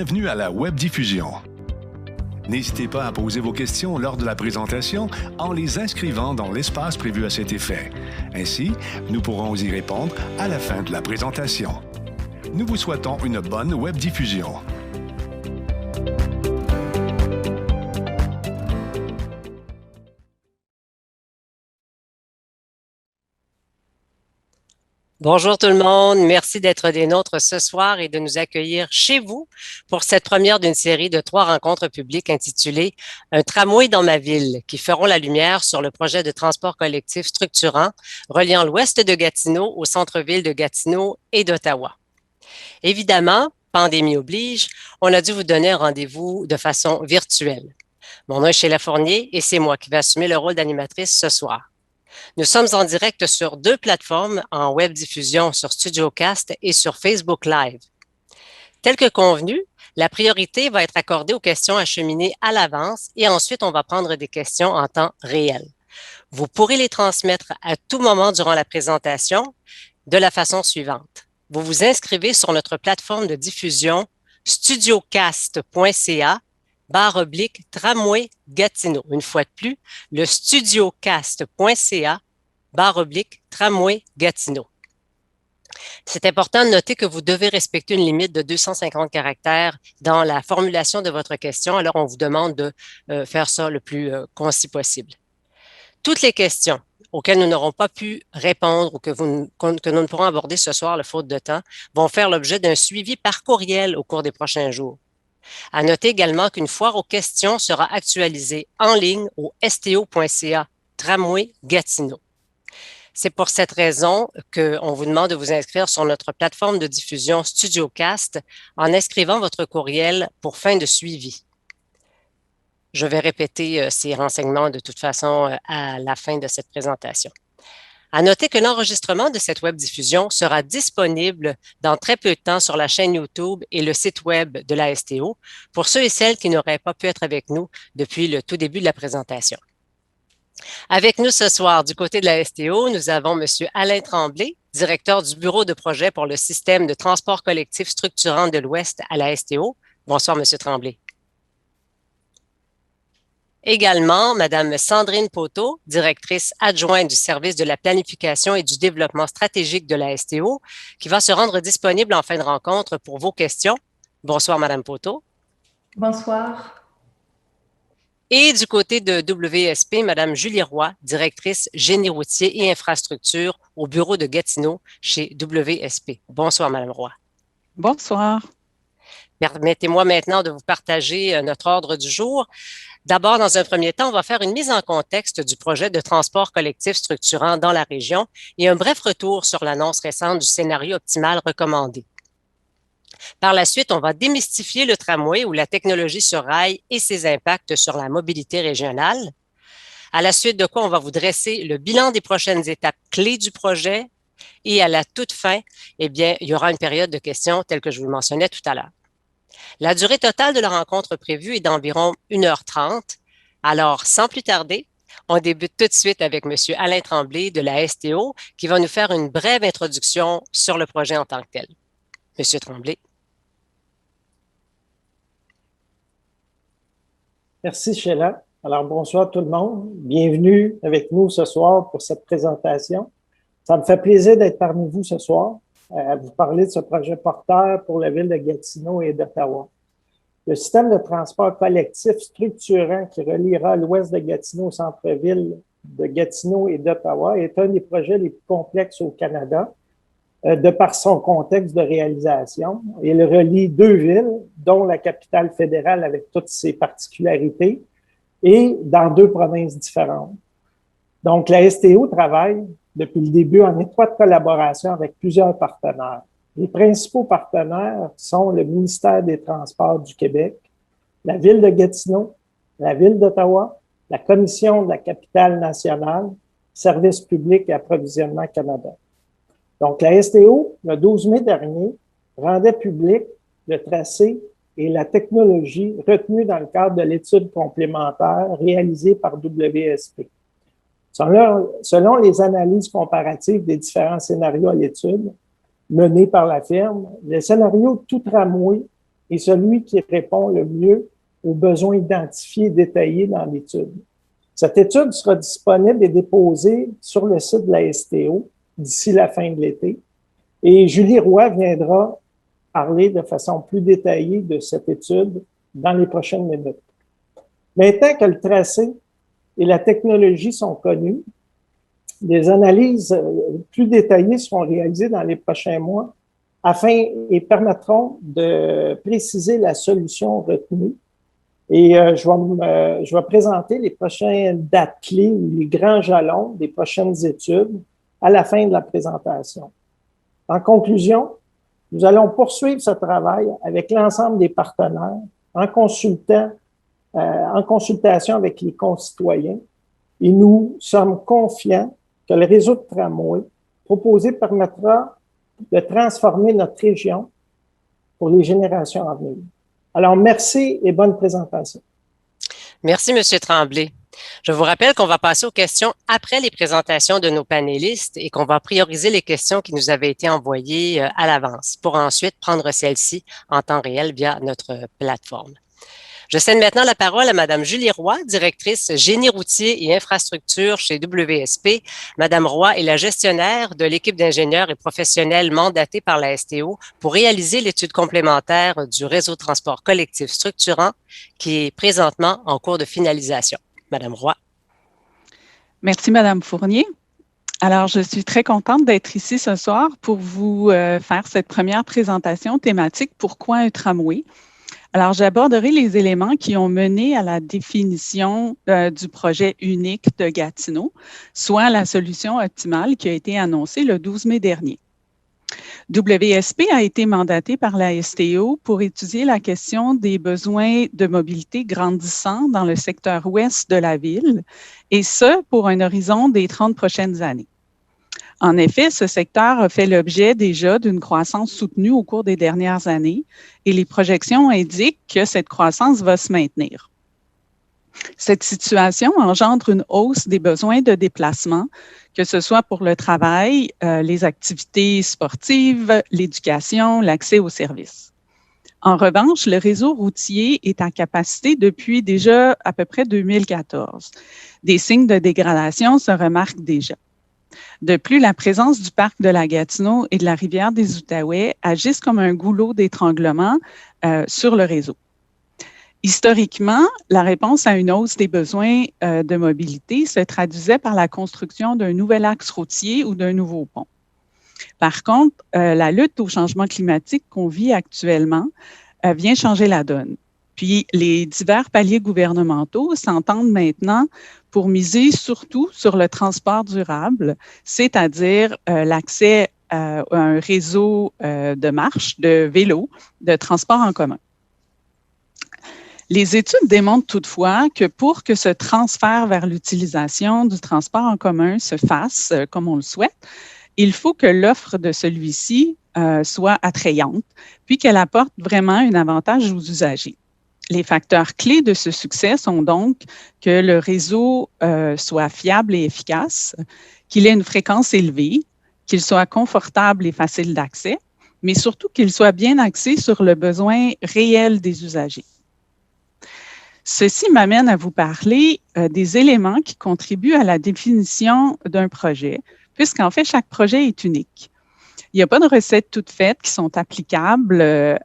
Bienvenue à la webdiffusion. N'hésitez pas à poser vos questions lors de la présentation en les inscrivant dans l'espace prévu à cet effet. Ainsi, nous pourrons y répondre à la fin de la présentation. Nous vous souhaitons une bonne webdiffusion. Bonjour tout le monde, merci d'être des nôtres ce soir et de nous accueillir chez vous pour cette première d'une série de 3 rencontres publiques intitulées « Un tramway dans ma ville » qui feront la lumière sur le projet de transport collectif structurant reliant l'ouest de Gatineau au centre-ville de Gatineau et d'Ottawa. Évidemment, pandémie oblige, on a dû vous donner un rendez-vous de façon virtuelle. Mon nom est Sheila Fournier et c'est moi qui vais assumer le rôle d'animatrice ce soir. Nous sommes en direct sur 2 plateformes en web diffusion sur StudioCast et sur Facebook Live. Tel que convenu, la priorité va être accordée aux questions acheminées à l'avance et ensuite on va prendre des questions en temps réel. Vous pourrez les transmettre à tout moment durant la présentation de la façon suivante. Vous vous inscrivez sur notre plateforme de diffusion studiocast.ca /tramway Gatineau. Une fois de plus, le studiocast.ca /tramway Gatineau. C'est important de noter que vous devez respecter une limite de 250 caractères dans la formulation de votre question, alors on vous demande de faire ça le plus concis possible. Toutes les questions auxquelles nous n'aurons pas pu répondre ou que nous ne pourrons aborder ce soir, le faute de temps, vont faire l'objet d'un suivi par courriel au cours des prochains jours. À noter également qu'une foire aux questions sera actualisée en ligne au sto.ca Tramway Gatineau. C'est pour cette raison qu'on vous demande de vous inscrire sur notre plateforme de diffusion StudioCast en inscrivant votre courriel pour fin de suivi. Je vais répéter ces renseignements de toute façon à la fin de cette présentation. À noter que l'enregistrement de cette webdiffusion sera disponible dans très peu de temps sur la chaîne YouTube et le site web de la STO pour ceux et celles qui n'auraient pas pu être avec nous depuis le tout début de la présentation. Avec nous ce soir, du côté de la STO, nous avons M. Alain Tremblay, directeur du bureau de projet pour le système de transport collectif structurant de l'Ouest à la STO. Bonsoir, M. Tremblay. Également, Mme Sandrine Poteau, directrice adjointe du service de la planification et du développement stratégique de la STO, qui va se rendre disponible en fin de rencontre pour vos questions. Bonsoir, Mme Poteau. Bonsoir. Et du côté de WSP, Mme Julie Roy, directrice génie routier et infrastructure au bureau de Gatineau chez WSP. Bonsoir, Mme Roy. Bonsoir. Permettez-moi maintenant de vous partager notre ordre du jour. D'abord, dans un premier temps, on va faire une mise en contexte du projet de transport collectif structurant dans la région et un bref retour sur l'annonce récente du scénario optimal recommandé. Par la suite, on va démystifier le tramway ou la technologie sur rail et ses impacts sur la mobilité régionale. À la suite de quoi, on va vous dresser le bilan des prochaines étapes clés du projet et à la toute fin, eh bien, il y aura une période de questions telle que je vous le mentionnais tout à l'heure. La durée totale de la rencontre prévue est d'environ 1h30. Alors, sans plus tarder, on débute tout de suite avec M. Alain Tremblay de la STO qui va nous faire une brève introduction sur le projet en tant que tel. M. Tremblay. Merci, Sheila. Alors, bonsoir tout le monde. Bienvenue avec nous ce soir pour cette présentation. Ça me fait plaisir d'être parmi vous ce soir. À vous parler de ce projet porteur pour la ville de Gatineau et d'Ottawa. Le système de transport collectif structurant qui reliera l'ouest de Gatineau au centre-ville de Gatineau et d'Ottawa est un des projets les plus complexes au Canada, de par son contexte de réalisation. Il relie 2 villes, dont la capitale fédérale avec toutes ses particularités, et dans 2 provinces différentes. Donc, la STO travaille depuis le début en étroite collaboration avec plusieurs partenaires. Les principaux partenaires sont le ministère des Transports du Québec, la Ville de Gatineau, la Ville d'Ottawa, la Commission de la capitale nationale, Services publics et approvisionnement Canada. Donc, la STO, le 12 mai dernier, rendait public le tracé et la technologie retenue dans le cadre de l'étude complémentaire réalisée par WSP. Selon les analyses comparatives des différents scénarios à l'étude menés par la firme, le scénario tout tramway est celui qui répond le mieux aux besoins identifiés et détaillés dans l'étude. Cette étude sera disponible et déposée sur le site de la STO d'ici la fin de l'été. Et Julie Roy viendra parler de façon plus détaillée de cette étude dans les prochaines minutes. Maintenant que le tracé et la technologie sont connus, des analyses plus détaillées seront réalisées dans les prochains mois afin et permettront de préciser la solution retenue. Et je vais présenter les prochaines dates clés ou les grands jalons des prochaines études à la fin de la présentation. En conclusion, nous allons poursuivre ce travail avec l'ensemble des partenaires en consultation avec les concitoyens et nous sommes confiants que le réseau de tramway proposé permettra de transformer notre région pour les générations à venir. Alors, merci et bonne présentation. Merci, M. Tremblay. Je vous rappelle qu'on va passer aux questions après les présentations de nos panélistes et qu'on va prioriser les questions qui nous avaient été envoyées à l'avance pour ensuite prendre celles-ci en temps réel via notre plateforme. Je cède maintenant la parole à Mme Julie Roy, directrice génie routier et infrastructure chez WSP. Mme Roy est la gestionnaire de l'équipe d'ingénieurs et professionnels mandatés par la STO pour réaliser l'étude complémentaire du réseau de transport collectif structurant qui est présentement en cours de finalisation. Mme Roy. Merci, Mme Fournier. Alors, je suis très contente d'être ici ce soir pour vous faire cette première présentation thématique « Pourquoi un tramway ?» Alors, j'aborderai les éléments qui ont mené à la définition du projet unique de Gatineau, soit la solution optimale qui a été annoncée le 12 mai dernier. WSP a été mandaté par la STO pour étudier la question des besoins de mobilité grandissants dans le secteur ouest de la ville, et ce, pour un horizon des 30 prochaines années. En effet, ce secteur a fait l'objet déjà d'une croissance soutenue au cours des dernières années et les projections indiquent que cette croissance va se maintenir. Cette situation engendre une hausse des besoins de déplacement, que ce soit pour le travail, les activités sportives, l'éducation, l'accès aux services. En revanche, le réseau routier est en capacité depuis déjà à peu près 2014. Des signes de dégradation se remarquent déjà. De plus, la présence du parc de la Gatineau et de la rivière des Outaouais agissent comme un goulot d'étranglement sur le réseau. Historiquement, la réponse à une hausse des besoins de mobilité se traduisait par la construction d'un nouvel axe routier ou d'un nouveau pont. Par contre, la lutte au changement climatique qu'on vit actuellement vient changer la donne. Puis, les divers paliers gouvernementaux s'entendent maintenant pour miser surtout sur le transport durable, c'est-à-dire l'accès à un réseau de marche, de vélo, de transport en commun. Les études démontrent toutefois que pour que ce transfert vers l'utilisation du transport en commun se fasse comme on le souhaite, il faut que l'offre de celui-ci soit attrayante, puis qu'elle apporte vraiment un avantage aux usagers. Les facteurs clés de ce succès sont donc que le réseau soit fiable et efficace, qu'il ait une fréquence élevée, qu'il soit confortable et facile d'accès, mais surtout qu'il soit bien axé sur le besoin réel des usagers. Ceci m'amène à vous parler des éléments qui contribuent à la définition d'un projet, puisqu'en fait, chaque projet est unique. Il n'y a pas de recettes toutes faites qui sont applicables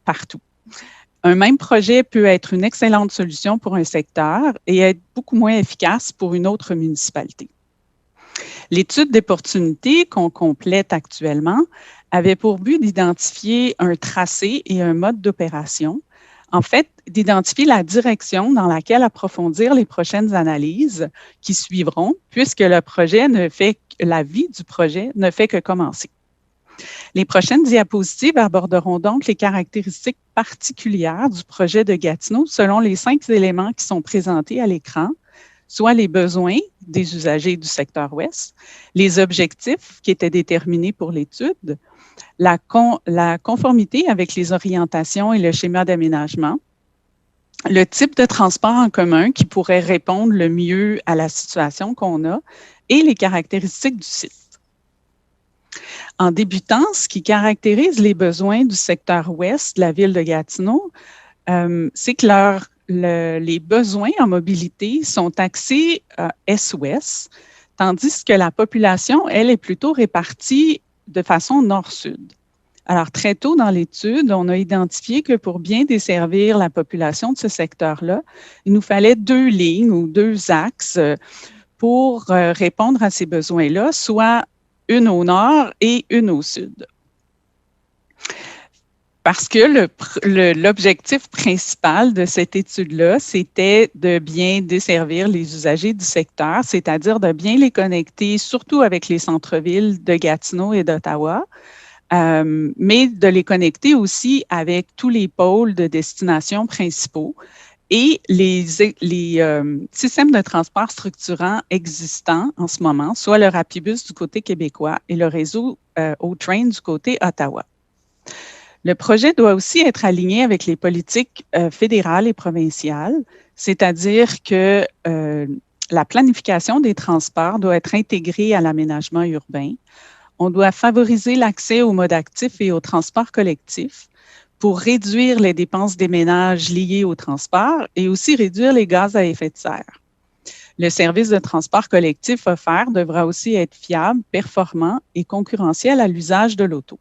partout. Un même projet peut être une excellente solution pour un secteur et être beaucoup moins efficace pour une autre municipalité. L'étude d'opportunité qu'on complète actuellement avait pour but d'identifier un tracé et un mode d'opération. En fait, d'identifier la direction dans laquelle approfondir les prochaines analyses qui suivront, puisque la vie du projet ne fait que commencer. Les prochaines diapositives aborderont donc les caractéristiques particulières du projet de Gatineau selon les 5 éléments qui sont présentés à l'écran, soit les besoins des usagers du secteur ouest, les objectifs qui étaient déterminés pour l'étude, la conformité avec les orientations et le schéma d'aménagement, le type de transport en commun qui pourrait répondre le mieux à la situation qu'on a et les caractéristiques du site. En débutant, ce qui caractérise les besoins du secteur ouest de la ville de Gatineau, c'est que les besoins en mobilité sont axés est-ouest, tandis que la population, elle, est plutôt répartie de façon nord-sud. Alors, très tôt dans l'étude, on a identifié que pour bien desservir la population de ce secteur-là, il nous fallait 2 lignes ou 2 axes pour répondre à ces besoins-là, soit une au nord et une au sud. Parce que l'objectif principal de cette étude-là, c'était de bien desservir les usagers du secteur, c'est-à-dire de bien les connecter, surtout avec les centres-villes de Gatineau et d'Ottawa, mais de les connecter aussi avec tous les pôles de destination principaux et les systèmes de transport structurants existants en ce moment, soit le Rapibus du côté québécois et le réseau O-Train du côté Ottawa. Le projet doit aussi être aligné avec les politiques fédérales et provinciales, c'est-à-dire que la planification des transports doit être intégrée à l'aménagement urbain. On doit favoriser l'accès aux modes actifs et aux transports collectifs pour réduire les dépenses des ménages liées au transport et aussi réduire les gaz à effet de serre. Le service de transport collectif offert devra aussi être fiable, performant et concurrentiel à l'usage de l'auto.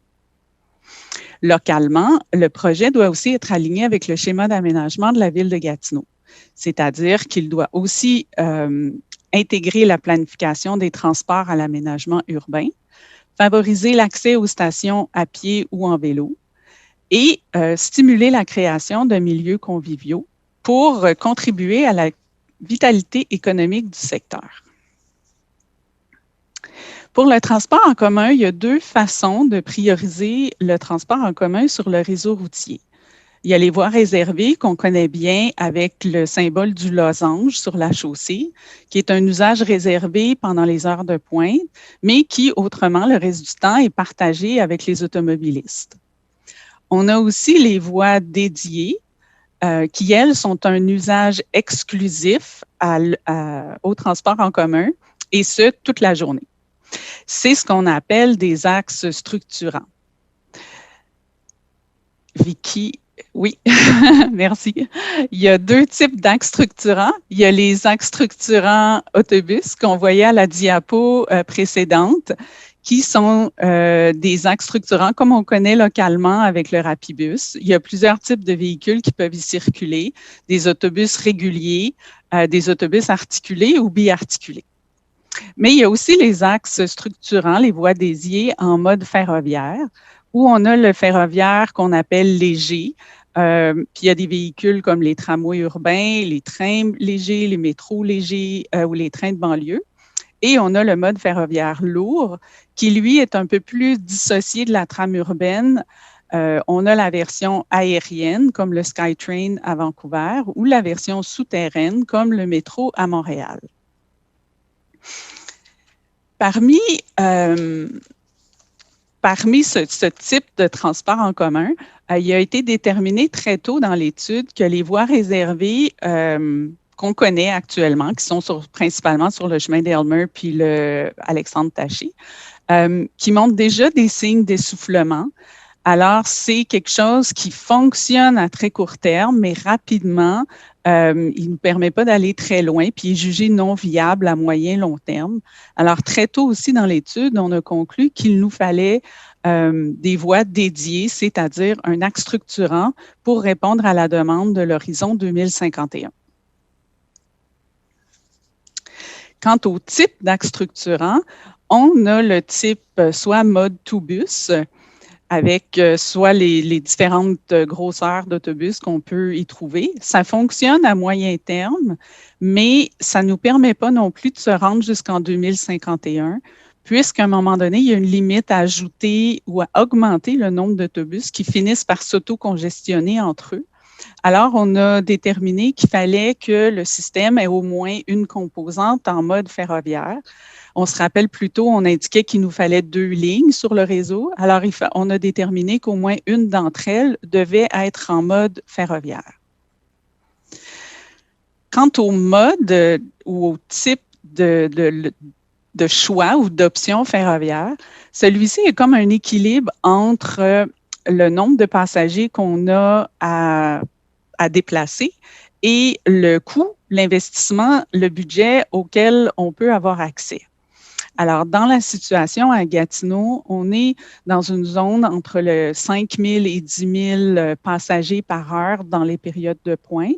Localement, le projet doit aussi être aligné avec le schéma d'aménagement de la ville de Gatineau, c'est-à-dire qu'il doit aussi intégrer la planification des transports à l'aménagement urbain, favoriser l'accès aux stations à pied ou en vélo et stimuler la création de milieux conviviaux pour contribuer à la vitalité économique du secteur. Pour le transport en commun, il y a 2 façons de prioriser le transport en commun sur le réseau routier. Il y a les voies réservées qu'on connaît bien avec le symbole du losange sur la chaussée, qui est un usage réservé pendant les heures de pointe, mais qui, autrement, le reste du temps, est partagé avec les automobilistes. On a aussi les voies dédiées, qui, elles, sont un usage exclusif au transport en commun, et ce, toute la journée. C'est ce qu'on appelle des axes structurants. Vicky, oui, merci. Il y a 2 types d'axes structurants. Il y a les axes structurants autobus qu'on voyait à la diapo précédente, qui sont des axes structurants comme on connaît localement avec le Rapibus. Il y a plusieurs types de véhicules qui peuvent y circuler, des autobus réguliers, des autobus articulés ou biarticulés. Mais il y a aussi les axes structurants, les voies dédiées en mode ferroviaire, où on a le ferroviaire qu'on appelle léger. Puis il y a des véhicules comme les tramways urbains, les trains légers, les métros légers ou les trains de banlieue. Et on a le mode ferroviaire lourd, qui lui est un peu plus dissocié de la trame urbaine. On a la version aérienne, comme le SkyTrain à Vancouver, ou la version souterraine, comme le métro à Montréal. Parmi ce type de transport en commun, il a été déterminé très tôt dans l'étude que les voies réservées qu'on connaît actuellement, qui sont principalement sur le chemin d'Aylmer puis le Alexandre Taché, qui montrent déjà des signes d'essoufflement. Alors, c'est quelque chose qui fonctionne à très court terme, mais rapidement, il ne nous permet pas d'aller très loin, puis il est jugé non viable à moyen long terme. Alors, très tôt aussi dans l'étude, on a conclu qu'il nous fallait des voies dédiées, c'est-à-dire un axe structurant pour répondre à la demande de l'horizon 2051. Quant au type d'axe structurant, on a le type soit mode tout-bus, avec soit les différentes grosseurs d'autobus qu'on peut y trouver. Ça fonctionne à moyen terme, mais ça ne nous permet pas non plus de se rendre jusqu'en 2051, puisqu'à un moment donné, il y a une limite à ajouter ou à augmenter le nombre d'autobus qui finissent par s'auto-congestionner entre eux. Alors, on a déterminé qu'il fallait que le système ait au moins une composante en mode ferroviaire. On se rappelle plus tôt, on indiquait qu'il nous fallait 2 lignes sur le réseau. Alors, on a déterminé qu'au moins une d'entre elles devait être en mode ferroviaire. Quant au mode ou au type de choix ou d'options ferroviaires. Celui-ci est comme un équilibre entre le nombre de passagers qu'on a à déplacer et le coût, l'investissement, le budget auquel on peut avoir accès. Alors, dans la situation à Gatineau, on est dans une zone entre le 5 000 et 10 000 passagers par heure dans les périodes de pointe.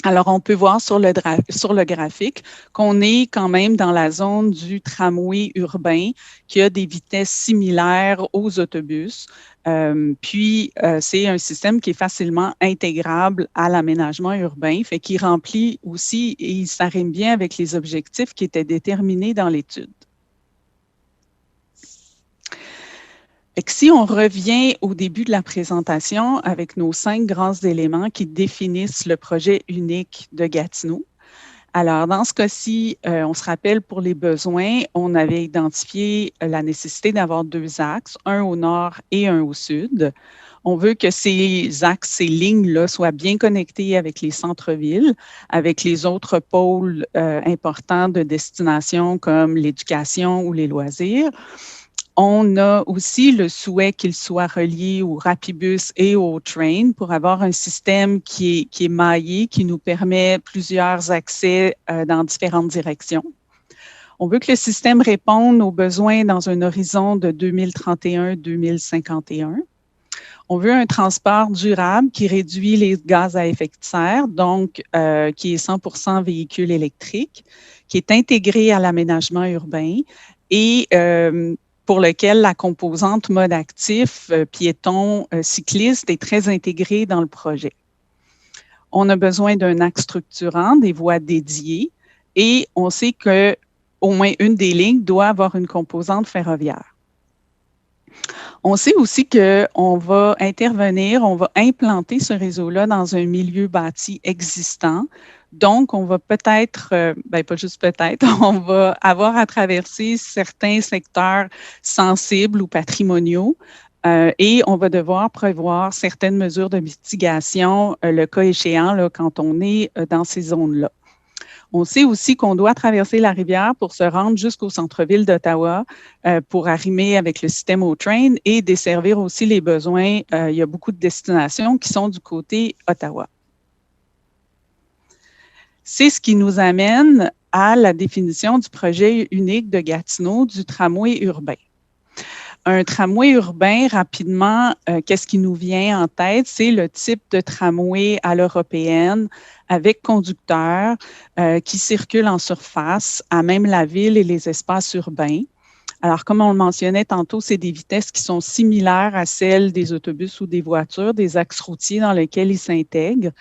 Alors, on peut voir sur le graphique qu'on est quand même dans la zone du tramway urbain qui a des vitesses similaires aux autobus. C'est un système qui est facilement intégrable à l'aménagement urbain, fait qu'il remplit aussi et il s'arrime bien avec les objectifs qui étaient déterminés dans l'étude. Si on revient au début de la présentation avec nos 5 grands éléments qui définissent le projet unique de Gatineau. Alors, dans ce cas-ci, on se rappelle pour les besoins, on avait identifié la nécessité d'avoir 2 axes, un au nord et un au sud. On veut que ces axes, ces lignes-là soient bien connectés avec les centres-villes, avec les autres pôles importants de destination comme l'éducation ou les loisirs. On a aussi le souhait qu'il soit relié au Rapibus et au Train pour avoir un système qui est maillé, qui nous permet plusieurs accès dans différentes directions. On veut que le système réponde aux besoins dans un horizon de 2031-2051. On veut un transport durable qui réduit les gaz à effet de serre, donc qui est 100% véhicule électrique, qui est intégré à l'aménagement urbain et pour lequel la composante mode actif, piéton, cycliste est très intégrée dans le projet. On a besoin d'un axe structurant, des voies dédiées, et on sait qu'au moins une des lignes doit avoir une composante ferroviaire. On sait aussi qu'on va intervenir, on va implanter ce réseau-là dans un milieu bâti existant. Donc, on va peut-être, pas juste peut-être, on va avoir à traverser certains secteurs sensibles ou patrimoniaux et on va devoir prévoir certaines mesures de mitigation, le cas échéant, là, quand on est dans ces zones-là. On sait aussi qu'on doit traverser la rivière pour se rendre jusqu'au centre-ville d'Ottawa pour arrimer avec le système O-Train et desservir aussi les besoins. Il y a beaucoup de destinations qui sont du côté Ottawa. C'est ce qui nous amène à la définition du projet unique de Gatineau du tramway urbain. Un tramway urbain, rapidement, qu'est-ce qui nous vient en tête? C'est le type de tramway à l'européenne avec conducteurs qui circulent en surface à même la ville et les espaces urbains. Alors, comme on le mentionnait tantôt, c'est des vitesses qui sont similaires à celles des autobus ou des voitures, des axes routiers dans lesquels ils s'intègrent.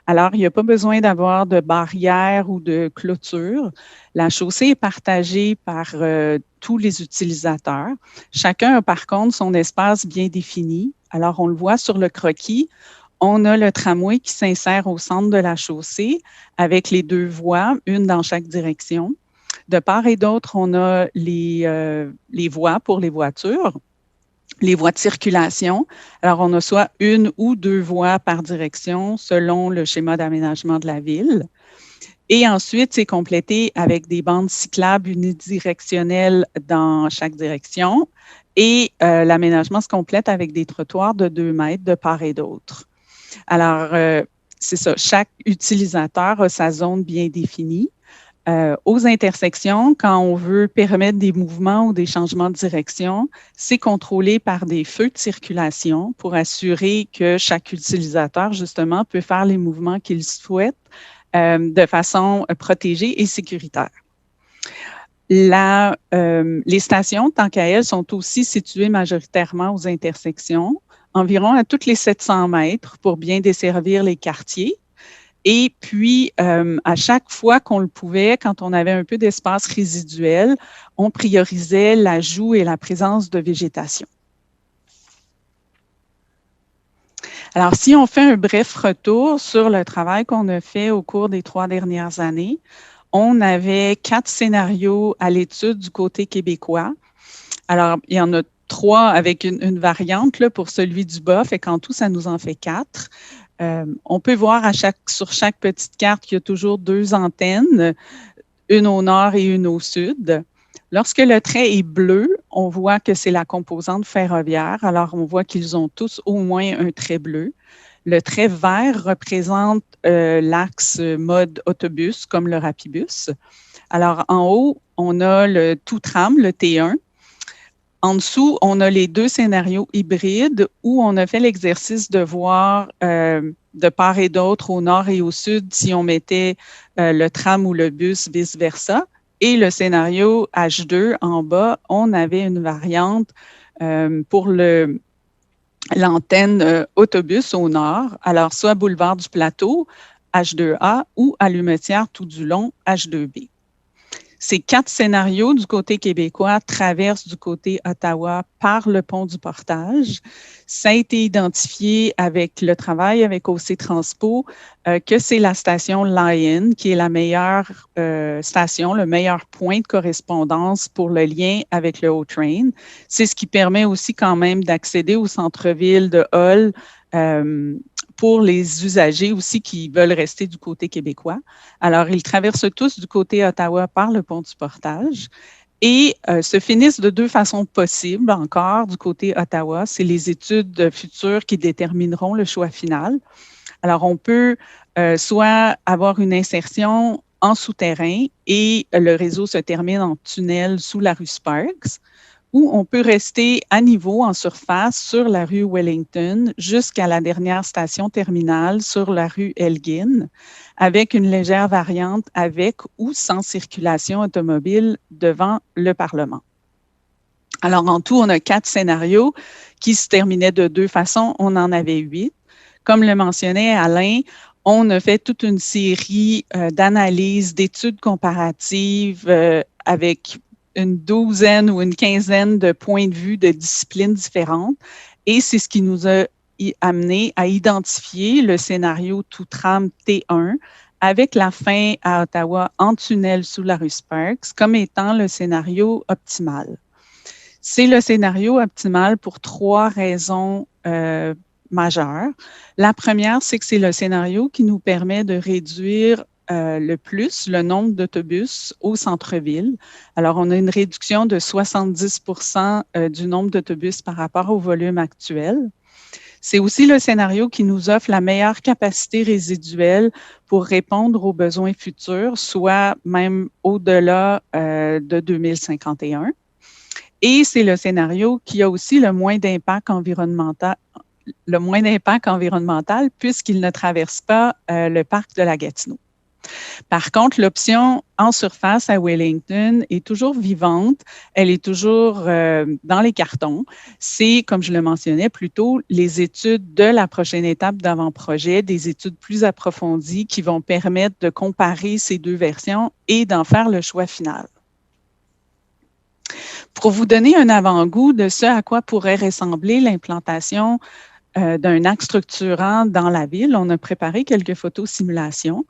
Alors, il n'y a pas besoin d'avoir de barrières ou de clôture. La chaussée est partagée par tous les utilisateurs. Chacun a par contre son espace bien défini. Alors, on le voit sur le croquis. On a le tramway qui s'insère au centre de la chaussée avec les 2 voies, une dans chaque direction. De part et d'autre, on a les voies pour les voitures, les voies de circulation. Alors, on a soit 1 ou 2 voies par direction selon le schéma d'aménagement de la ville. Et ensuite, c'est complété avec des bandes cyclables unidirectionnelles dans chaque direction. Et l'aménagement se complète avec des trottoirs de 2 mètres de part et d'autre. Alors, c'est ça, chaque utilisateur a sa zone bien définie. Aux intersections, quand on veut permettre des mouvements ou des changements de direction, c'est contrôlé par des feux de circulation pour assurer que chaque utilisateur, justement, peut faire les mouvements qu'il souhaite de façon protégée et sécuritaire. Les stations, tant qu'à elles, sont aussi situées majoritairement aux intersections, environ à toutes les 700 mètres pour bien desservir les quartiers. Et puis, à chaque fois qu'on le pouvait, quand on avait un peu d'espace résiduel, on priorisait l'ajout et la présence de végétation. Alors, si on fait un bref retour sur le travail qu'on a fait au cours des 3 dernières années, on avait 4 scénarios à l'étude du côté québécois. Alors, il y en a 3 avec une variante là, pour celui du bas, fait qu'en tout, ça nous en fait 4. On peut voir sur chaque petite carte qu'il y a toujours 2 antennes, une au nord et une au sud. Lorsque le trait est bleu, on voit que c'est la composante ferroviaire. Alors, on voit qu'ils ont tous au moins un trait bleu. Le trait vert représente l'axe mode autobus, comme le Rapibus. Alors, en haut, on a le tout-tram, le T1. En dessous, on a les deux scénarios hybrides où on a fait l'exercice de voir de part et d'autre, au nord et au sud, si on mettait le tram ou le bus, vice-versa. Et le scénario H2 en bas, on avait une variante pour l'antenne autobus au nord, alors soit boulevard du Plateau, H2A, ou Allumetière tout du long, H2B. Ces 4 scénarios du côté québécois traversent du côté Ottawa par le pont du Portage. Ça a été identifié avec le travail avec OC Transpo que c'est la station Lion qui est la meilleure station, le meilleur point de correspondance pour le lien avec le O-Train. C'est ce qui permet aussi quand même d'accéder au centre-ville de Hull pour les usagers aussi qui veulent rester du côté québécois. Alors, ils traversent tous du côté Ottawa par le pont du Portage et se finissent de 2 façons possibles encore du côté Ottawa. C'est les études futures qui détermineront le choix final. Alors, on peut soit avoir une insertion en souterrain et le réseau se termine en tunnel sous la rue Sparks, ou on peut rester à niveau en surface sur la rue Wellington jusqu'à la dernière station terminale sur la rue Elgin, avec une légère variante avec ou sans circulation automobile devant le Parlement. Alors, en tout, on a 4 scénarios qui se terminaient de 2 façons. On en avait 8. Comme le mentionnait Alain, on a fait toute une série d'analyses, d'études comparatives avec une douzaine ou une quinzaine de points de vue de disciplines différentes. Et c'est ce qui nous a amené à identifier le scénario tout-tram T1 avec la fin à Ottawa en tunnel sous la rue Sparks comme étant le scénario optimal. C'est le scénario optimal pour 3 raisons majeures. La première, c'est que c'est le scénario qui nous permet de réduire le plus le nombre d'autobus au centre-ville. Alors, on a une réduction de 70% du nombre d'autobus par rapport au volume actuel. C'est aussi le scénario qui nous offre la meilleure capacité résiduelle pour répondre aux besoins futurs, soit même au-delà de 2051. Et c'est le scénario qui a aussi le moins d'impact environnemental puisqu'il ne traverse pas le parc de la Gatineau. Par contre, l'option en surface à Wellington est toujours vivante, elle est toujours dans les cartons. C'est, comme je le mentionnais plus tôt, les études de la prochaine étape d'avant-projet, des études plus approfondies qui vont permettre de comparer ces 2 versions et d'en faire le choix final. Pour vous donner un avant-goût de ce à quoi pourrait ressembler l'implantation d'un axe structurant dans la ville, on a préparé quelques photos simulations.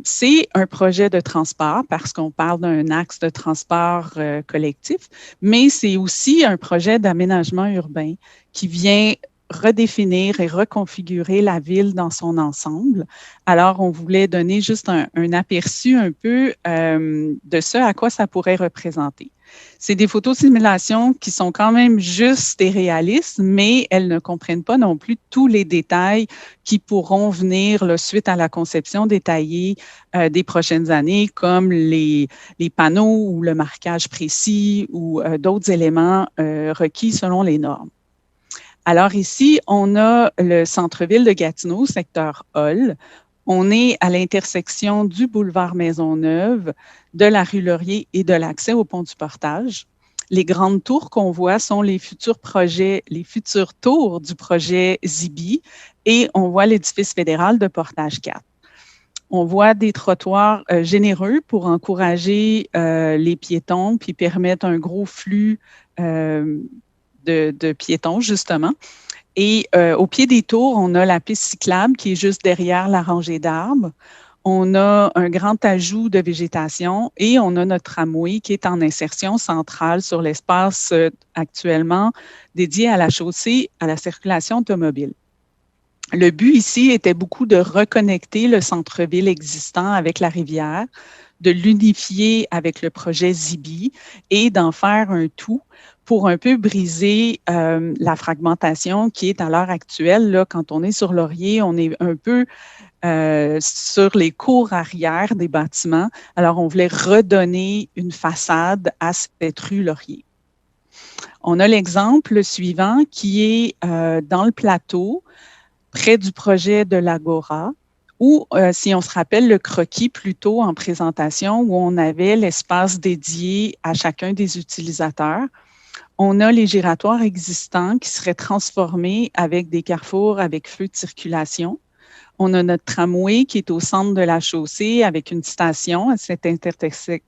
C'est un projet de transport parce qu'on parle d'un axe de transport collectif, mais c'est aussi un projet d'aménagement urbain qui vient redéfinir et reconfigurer la ville dans son ensemble. Alors, on voulait donner juste un aperçu un peu de ce à quoi ça pourrait représenter. C'est des photos simulations qui sont quand même justes et réalistes, mais elles ne comprennent pas non plus tous les détails qui pourront venir suite à la conception détaillée des prochaines années, comme les panneaux ou le marquage précis ou d'autres éléments requis selon les normes. Alors ici, on a le centre-ville de Gatineau, secteur Hull. On est à l'intersection du boulevard Maisonneuve, de la rue Laurier et de l'accès au pont du Portage. Les grandes tours qu'on voit sont les futurs tours du projet Zibi et on voit l'édifice fédéral de Portage 4. On voit des trottoirs généreux pour encourager les piétons puis permettre un gros flux de piétons, justement. Et au pied des tours, on a la piste cyclable qui est juste derrière la rangée d'arbres. On a un grand ajout de végétation et on a notre tramway qui est en insertion centrale sur l'espace actuellement dédié à la chaussée, à la circulation automobile. Le but ici était beaucoup de reconnecter le centre-ville existant avec la rivière, de l'unifier avec le projet Zibi et d'en faire un tout pour un peu briser la fragmentation qui est à l'heure actuelle. Là, quand on est sur Laurier, on est un peu sur les cours arrière des bâtiments. Alors, on voulait redonner une façade à cette rue Laurier. On a l'exemple suivant qui est dans le plateau, près du projet de l'Agora, où, si on se rappelle le croquis plus tôt en présentation, où on avait l'espace dédié à chacun des utilisateurs, on a les giratoires existants qui seraient transformés avec des carrefours avec feu de circulation. On a notre tramway qui est au centre de la chaussée avec une station à cette intersection.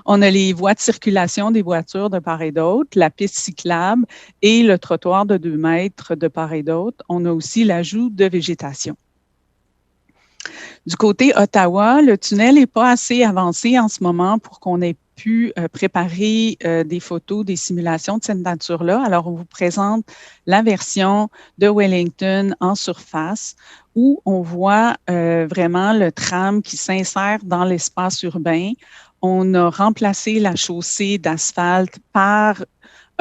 On a les voies de circulation des voitures de part et d'autre, la piste cyclable et le trottoir de 2 mètres de part et d'autre. On a aussi l'ajout de végétation. Du côté Ottawa, le tunnel n'est pas assez avancé en ce moment pour qu'on ait pu préparer des photos, des simulations de cette nature-là. Alors, on vous présente la version de Wellington en surface où on voit vraiment le tram qui s'insère dans l'espace urbain. On a remplacé la chaussée d'asphalte par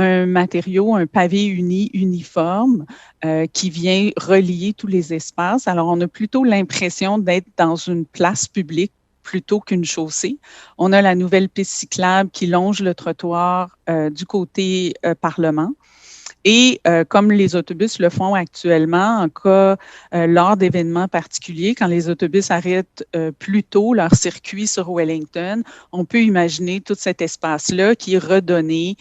un matériau, un pavé uniforme qui vient relier tous les espaces. Alors, on a plutôt l'impression d'être dans une place publique plutôt qu'une chaussée. On a la nouvelle piste cyclable qui longe le trottoir du côté Parlement. Et comme les autobus le font actuellement, en cas lors d'événements particuliers, quand les autobus arrêtent plus tôt leur circuit sur Wellington, on peut imaginer tout cet espace-là qui est redonné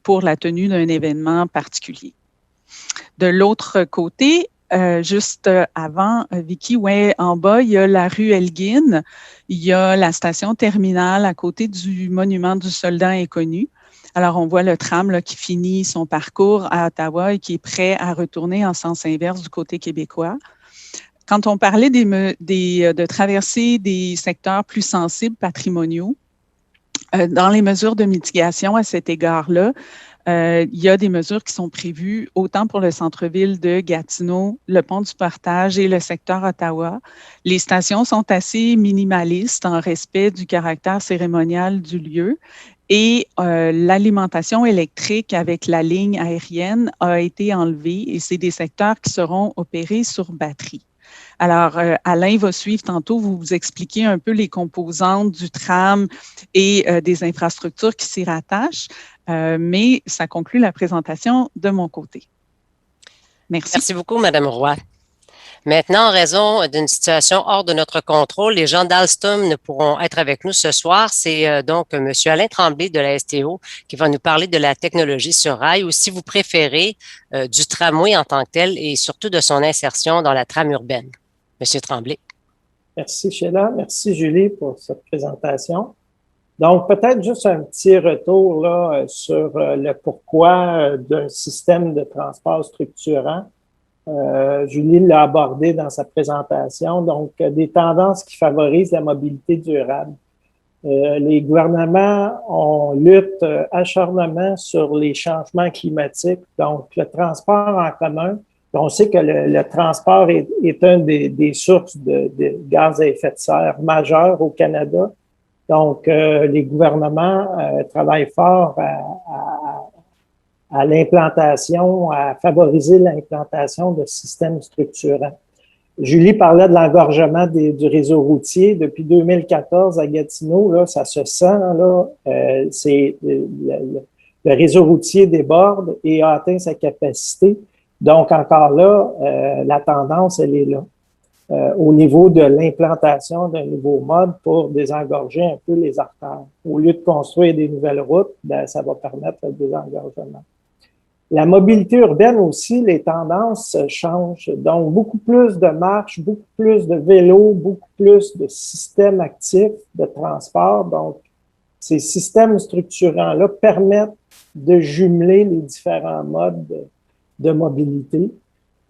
pour la tenue d'un événement particulier. De l'autre côté, juste avant, Vicky, ouais, en bas, il y a la rue Elgin, il y a la station terminale à côté du monument du soldat inconnu. Alors, on voit le tram là, qui finit son parcours à Ottawa et qui est prêt à retourner en sens inverse du côté québécois. Quand on parlait de traverser des secteurs plus sensibles patrimoniaux, dans les mesures de mitigation à cet égard-là, il y a des mesures qui sont prévues autant pour le centre-ville de Gatineau, le pont du Portage et le secteur Ottawa. Les stations sont assez minimalistes en respect du caractère cérémonial du lieu et l'alimentation électrique avec la ligne aérienne a été enlevée et c'est des secteurs qui seront opérés sur batterie. Alors, Alain va suivre tantôt, vous expliquer un peu les composantes du tram et des infrastructures qui s'y rattachent, mais ça conclut la présentation de mon côté. Merci. Merci beaucoup, Mme Roy. Maintenant, en raison d'une situation hors de notre contrôle, les gens d'Alstom ne pourront être avec nous ce soir. C'est donc M. Alain Tremblay de la STO qui va nous parler de la technologie sur rail ou, si vous préférez, du tramway en tant que tel et surtout de son insertion dans la trame urbaine. M. Tremblay. Merci, Sheila. Merci, Julie, pour cette présentation. Donc, peut-être juste un petit retour là, sur le pourquoi d'un système de transport structurant. Julie l'a abordé dans sa présentation, donc des tendances qui favorisent la mobilité durable. Les gouvernements luttent acharnement sur les changements climatiques, donc le transport en commun. On sait que le transport est une des sources de gaz à effet de serre majeures au Canada. Donc, les gouvernements travaillent fort à l'implantation, à favoriser l'implantation de systèmes structurants. Julie parlait de l'engorgement du réseau routier. Depuis 2014 à Gatineau, là, ça se sent, là, le réseau routier déborde et a atteint sa capacité. Donc, encore là, la tendance, elle est là. Au niveau de l'implantation d'un nouveau mode pour désengorger un peu les artères. Au lieu de construire des nouvelles routes, ben, ça va permettre le désengorgement. La mobilité urbaine aussi, les tendances changent. Donc, beaucoup plus de marches, beaucoup plus de vélos, beaucoup plus de systèmes actifs de transport. Donc, ces systèmes structurants-là permettent de jumeler les différents modes de mobilité.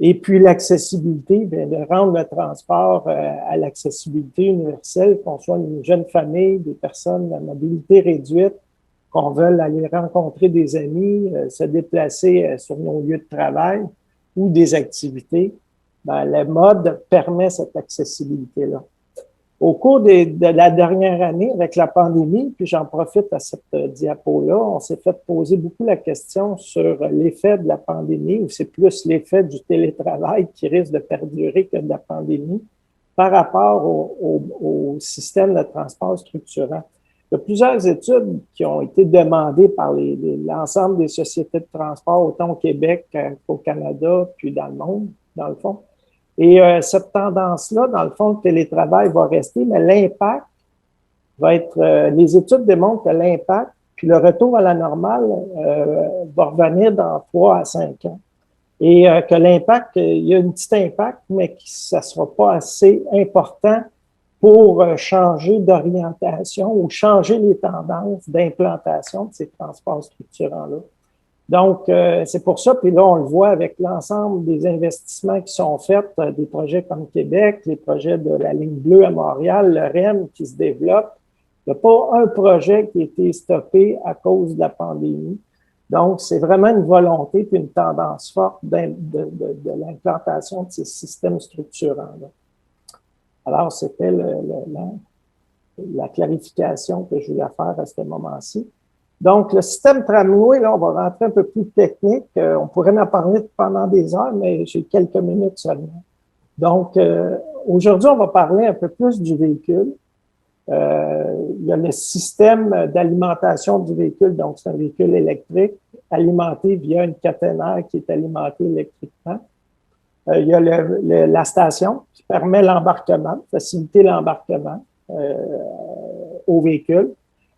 Et puis, l'accessibilité, bien, de rendre le transport à l'accessibilité universelle, qu'on soit une jeune famille, des personnes à mobilité réduite, qu'on veuille aller rencontrer des amis, se déplacer sur nos lieux de travail ou des activités, ben, le mode permet cette accessibilité-là. Au cours de la dernière année, avec la pandémie, puis j'en profite à cette diapo-là, on s'est fait poser beaucoup la question sur l'effet de la pandémie, ou c'est plus l'effet du télétravail qui risque de perdurer que de la pandémie par rapport au système de transport structurant. Il y a plusieurs études qui ont été demandées par l'ensemble des sociétés de transport, autant au Québec qu'au Canada, puis dans le monde, dans le fond. Et cette tendance-là, dans le fond, le télétravail va rester, mais l'impact va être, les études démontrent que l'impact, puis le retour à la normale va revenir dans 3 à 5 ans. Et que l'impact, il y a un petit impact, mais que ça ne sera pas assez important pour changer d'orientation ou changer les tendances d'implantation de ces transports structurants-là. Donc, c'est pour ça, puis là, on le voit avec l'ensemble des investissements qui sont faits, des projets comme Québec, les projets de la ligne bleue à Montréal, le REM qui se développe. Il n'y a pas un projet qui a été stoppé à cause de la pandémie. Donc, c'est vraiment une volonté puis une tendance forte de l'implantation de ces systèmes structurants-là. Alors, c'était la clarification que je voulais faire à ce moment-ci. Donc, le système tramway, là, on va rentrer un peu plus technique. On pourrait en parler pendant des heures, mais j'ai quelques minutes seulement. Donc, aujourd'hui, on va parler un peu plus du véhicule. Il y a le système d'alimentation du véhicule, donc c'est un véhicule électrique alimenté via une caténaire qui est alimentée électriquement. Il y a la station qui permet l'embarquement, faciliter l'embarquement au véhicule,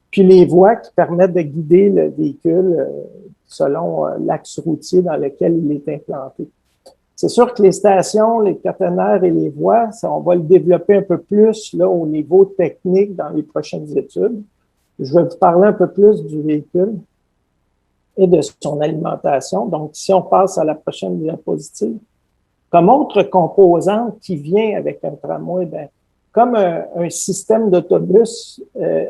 puis les voies qui permettent de guider le véhicule selon l'axe routier dans lequel il est implanté. C'est sûr que les stations, les caténaires et les voies, ça, on va le développer un peu plus là, au niveau technique dans les prochaines études. Je vais vous parler un peu plus du véhicule et de son alimentation. Donc, si on passe à la prochaine diapositive, comme autre composante qui vient avec un tramway, bien, comme un système d'autobus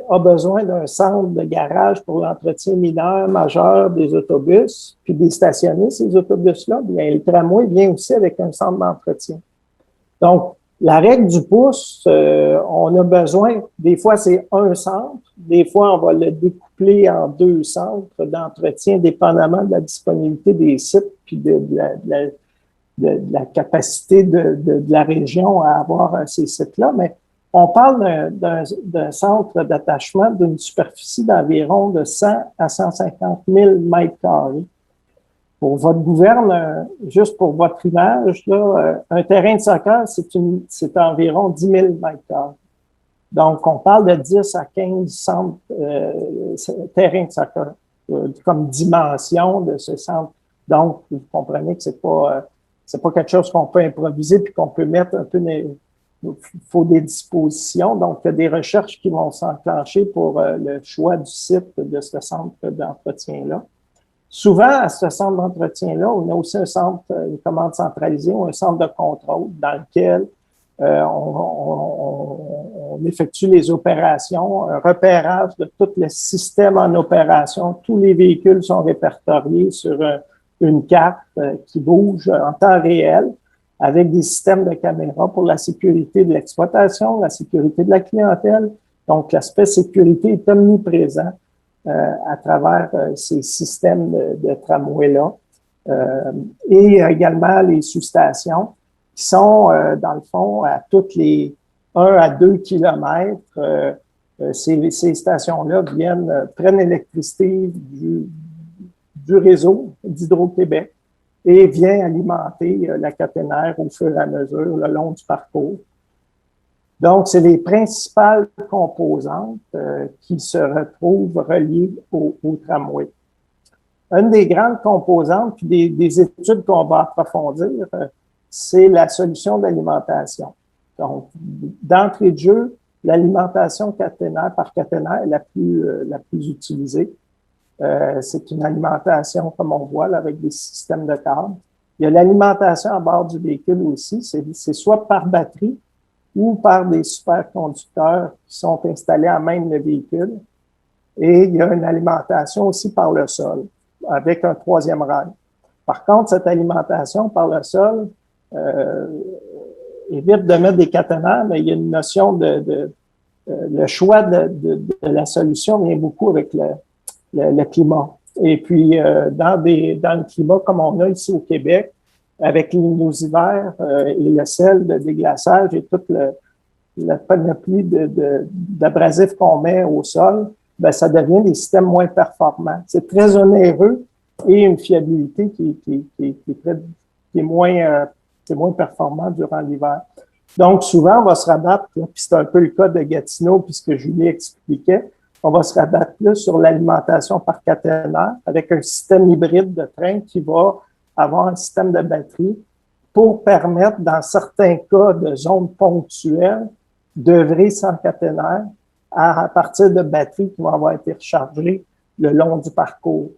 a besoin d'un centre de garage pour l'entretien mineur, majeur des autobus, puis des stationner ces autobus-là, bien, le tramway vient aussi avec un centre d'entretien. Donc, la règle du pouce, on a besoin, des fois c'est un centre, des fois on va le découpler en 2 centres d'entretien, dépendamment de la disponibilité des sites, puis de la capacité de la région à avoir ces sites-là, mais on parle d'un centre d'attachement d'une superficie d'environ de 100 à 150 000 mètres carrés. Pour votre gouverne, juste pour votre image, là, un terrain de soccer, c'est environ 10 000 mètres carrés. Donc, on parle de 10 à 15 centres, terrains de soccer, comme dimension de ce centre. Donc, vous comprenez que c'est pas quelque chose qu'on peut improviser puis qu'on peut mettre un peu, il faut des dispositions. Donc, il y a des recherches qui vont s'enclencher pour le choix du site de ce centre d'entretien-là. Souvent, à ce centre d'entretien-là, on a aussi un centre, une commande centralisée ou un centre de contrôle dans lequel on effectue les opérations, un repérage de tout le système en opération. Tous les véhicules sont répertoriés sur une carte qui bouge en temps réel avec des systèmes de caméras pour la sécurité de l'exploitation, la sécurité de la clientèle. Donc, l'aspect sécurité est omniprésent à travers ces systèmes de tramway-là. Et également les sous-stations qui sont, dans le fond, à toutes les 1 à 2 kilomètres. Ces stations-là prennent l'électricité du réseau d'Hydro-Québec et vient alimenter la caténaire au fur et à mesure le long du parcours. Donc, c'est les principales composantes qui se retrouvent reliées au tramway. Une des grandes composantes, puis des études qu'on va approfondir, c'est la solution d'alimentation. Donc, d'entrée de jeu, l'alimentation caténaire par caténaire est la plus utilisée. C'est une alimentation, comme on voit, là, avec des systèmes de câbles. Il y a l'alimentation à bord du véhicule aussi. C'est soit par batterie ou par des superconducteurs qui sont installés à même le véhicule. Et il y a une alimentation aussi par le sol, avec un 3e rail. Par contre, cette alimentation par le sol évite de mettre des caténaires, mais il y a une notion le choix de la solution vient beaucoup avec le climat. Et puis, dans le climat comme on a ici au Québec, avec nos hivers et le sel de déglaçage et toute la panoplie d'abrasifs qu'on met au sol, ben, ça devient des systèmes moins performants. C'est très onéreux et une fiabilité qui est moins performant durant l'hiver. Donc, souvent, on va se rabattre, puis c'est un peu le cas de Gatineau, puis ce que Julie expliquait, on va se rabattre là sur l'alimentation par caténaire avec un système hybride de train qui va avoir un système de batterie pour permettre, dans certains cas de zones ponctuelles, d'œuvrer sans caténaire à partir de batteries qui vont avoir été rechargées le long du parcours.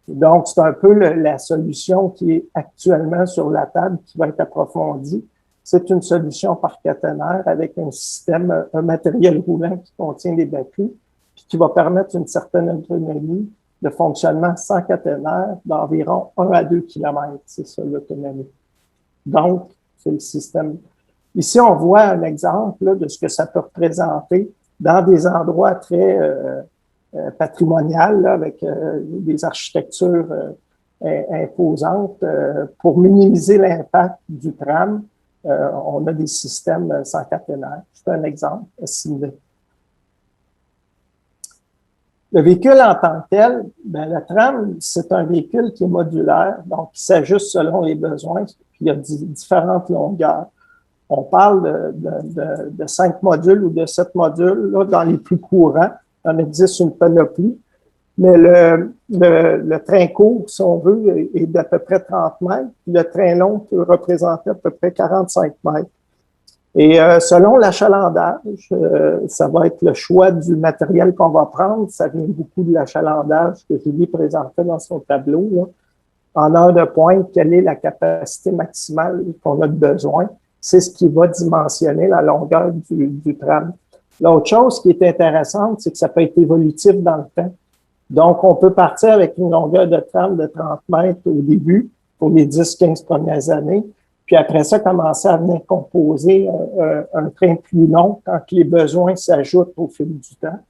Donc, c'est un peu la solution qui est actuellement sur la table, qui va être approfondie. C'est une solution par caténaire avec un système, un matériel roulant qui contient des batteries, puis qui va permettre une certaine autonomie de fonctionnement sans caténaire d'environ 1 à 2 km. C'est ça, l'autonomie. Donc, c'est le système. Ici, on voit un exemple là, de ce que ça peut représenter dans des endroits très patrimoniaux, là, avec des architectures imposantes. Pour minimiser l'impact du tram, on a des systèmes sans caténaire. C'est un exemple similé. Le véhicule en tant que tel, ben, le tram, c'est un véhicule qui est modulaire, donc qui s'ajuste selon les besoins, puis il y a différentes longueurs. On parle de 5 modules ou de 7 modules, là, dans les plus courants. Il en existe une panoplie. Mais le train court, si on veut, est d'à peu près 30 mètres. Le train long peut représenter à peu près 45 mètres. Et selon l'achalandage, ça va être le choix du matériel qu'on va prendre. Ça vient beaucoup de l'achalandage que Julie présentait dans son tableau, là. En heure de pointe, quelle est la capacité maximale qu'on a de besoin? C'est ce qui va dimensionner la longueur du tram. L'autre chose qui est intéressante, c'est que ça peut être évolutif dans le temps. Donc, on peut partir avec une longueur de tram de 30 mètres au début, pour les 10-15 premières années, puis après ça, commencer à venir composer un train plus long quand les besoins s'ajoutent au fil du temps.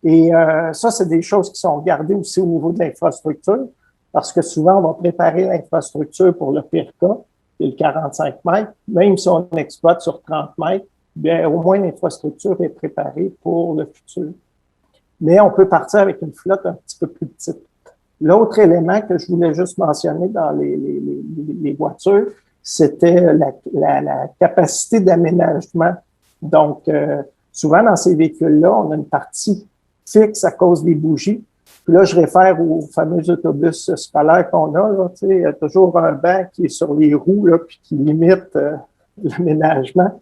Et ça, c'est des choses qui sont gardées aussi au niveau de l'infrastructure, parce que souvent, on va préparer l'infrastructure pour le pire cas, qui est le 45 mètres. Même si on exploite sur 30 mètres, bien, au moins l'infrastructure est préparée pour le futur. Mais on peut partir avec une flotte un petit peu plus petite. L'autre élément que je voulais juste mentionner dans les voitures, c'était la capacité d'aménagement. Donc, souvent dans ces véhicules-là, on a une partie fixe à cause des bougies. Puis là, je réfère aux fameux autobus scolaires qu'on a. Là, il y a toujours un banc qui est sur les roues là, puis qui limite l'aménagement.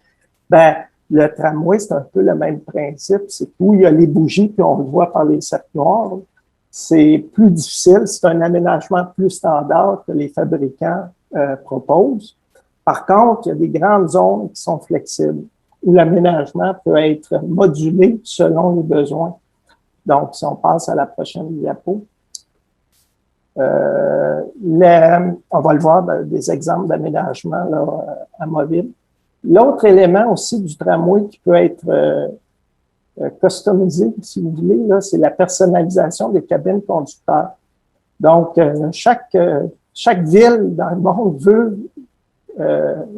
Ben, le tramway, c'est un peu le même principe. C'est où il y a les bougies, puis on le voit par les cercles noirs. C'est plus difficile. C'est un aménagement plus standard que les fabricants proposent. Par contre, il y a des grandes zones qui sont flexibles, où l'aménagement peut être modulé selon les besoins. Donc, si on passe à la prochaine diapo, on va le voir, des exemples d'aménagement là, amovibles. L'autre élément aussi du tramway qui peut être customisé, si vous voulez, là, c'est la personnalisation des cabines conducteurs. Donc, chaque ville dans le monde veut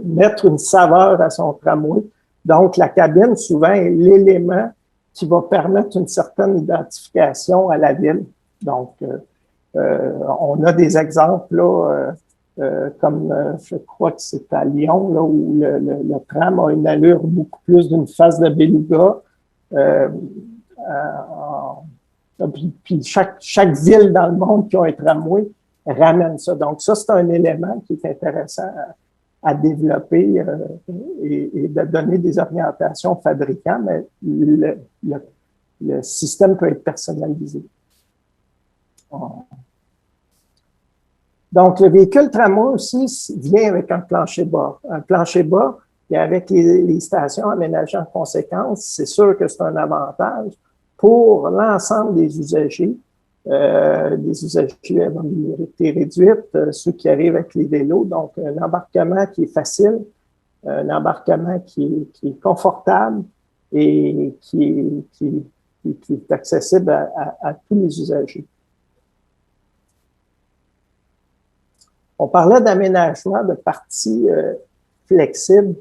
mettre une saveur à son tramway. Donc, la cabine, souvent, est l'élément qui va permettre une certaine identification à la ville. Donc, on a des exemples, là, comme je crois que c'est à Lyon, là, où le tram a une allure beaucoup plus d'une face de beluga. Puis chaque ville dans le monde qui a un tramway ramène ça. Donc, ça, c'est un élément qui est intéressant à développer et de donner des orientations aux fabricants, mais le système peut être personnalisé. Donc, le véhicule tramway aussi vient avec un plancher bas. Un plancher bas, et avec les stations aménagées en conséquence, c'est sûr que c'est un avantage pour l'ensemble des usagers à mobilité réduite, ceux qui arrivent avec les vélos. Donc, un embarquement qui est facile, un embarquement qui est confortable et qui est accessible à tous les usagers. On parlait d'aménagement de parties flexibles.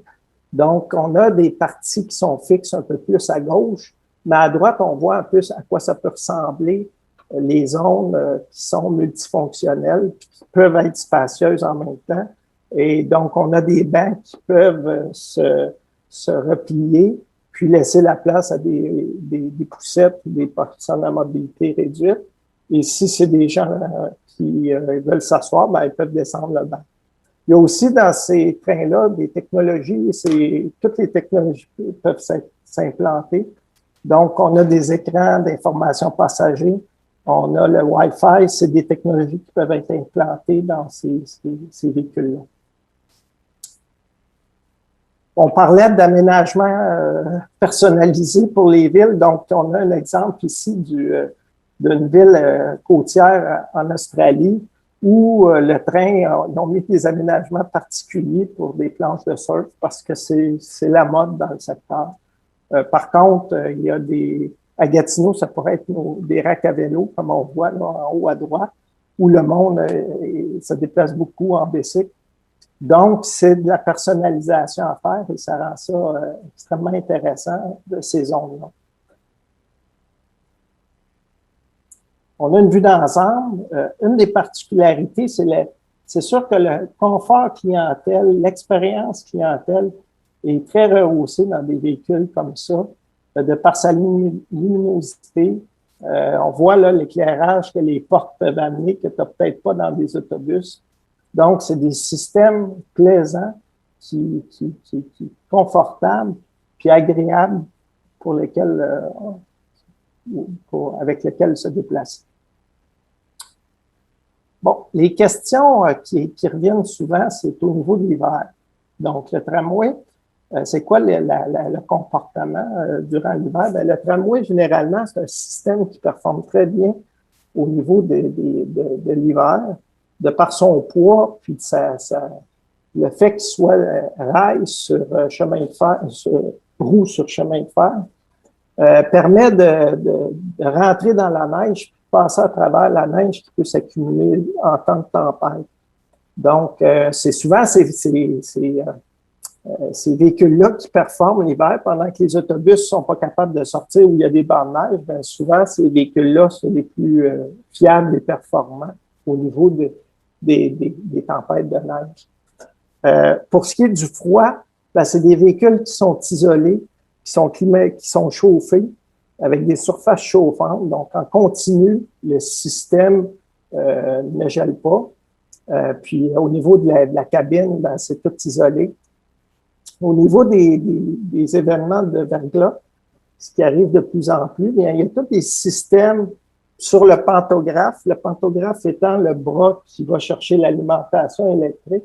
Donc, on a des parties qui sont fixes un peu plus à gauche, mais à droite, on voit un peu à quoi ça peut ressembler les zones qui sont multifonctionnelles, qui peuvent être spacieuses en même temps. Et donc, on a des bancs qui peuvent se replier, puis laisser la place à des poussettes ou des personnes à mobilité réduite. Et si c'est des gens qui veulent s'asseoir, ben, ils peuvent descendre le banc. Il y a aussi dans ces trains-là des technologies, toutes les technologies peuvent s'implanter. Donc, on a des écrans d'information passagers, on a le Wi-Fi, c'est des technologies qui peuvent être implantées dans ces véhicules-là. On parlait d'aménagement personnalisé pour les villes. Donc, on a un exemple ici d'une ville côtière en Australie où le train, ils ont mis des aménagements particuliers pour des planches de surf parce que c'est la mode dans le secteur. Par contre, il y a à Gatineau, ça pourrait être des racks à vélo, comme on voit là, en haut à droite, où le monde se déplace beaucoup en bicycle. Donc, c'est de la personnalisation à faire et ça rend ça extrêmement intéressant de ces zones-là. On a une vue d'ensemble. Une des particularités, c'est sûr que le confort clientèle, l'expérience clientèle est très rehaussée dans des véhicules comme ça, de par sa luminosité. On voit là l'éclairage que les portes peuvent amener, que tu n'as peut-être pas dans des autobus. Donc, c'est des systèmes plaisants, qui confortables, puis agréables pour lesquels, avec lesquels se déplacer. Bon, les questions qui reviennent souvent, c'est au niveau de l'hiver. Donc, le tramway, c'est quoi le comportement durant l'hiver? Bien, le tramway, généralement, c'est un système qui performe très bien au niveau de l'hiver, de par son poids, puis le fait qu'il soit rail sur chemin de fer, roue sur chemin de fer, permet de rentrer dans la neige, puis passer à travers la neige qui peut s'accumuler en temps de tempête. Donc, c'est souvent ces véhicules-là qui performent l'hiver pendant que les autobus ne sont pas capables de sortir où il y a des bancs de neige. Bien, souvent, ces véhicules-là sont les plus fiables et performants au niveau des tempêtes de neige. Pour ce qui est du froid, ben, c'est des véhicules qui sont isolés, qui sont chauffés avec des surfaces chauffantes. Donc, en continu, le système ne gèle pas. Puis, au niveau de la cabine, ben, c'est tout isolé. Au niveau des événements de verglas, ce qui arrive de plus en plus, bien, il y a tous des systèmes sur le pantographe étant le bras qui va chercher l'alimentation électrique.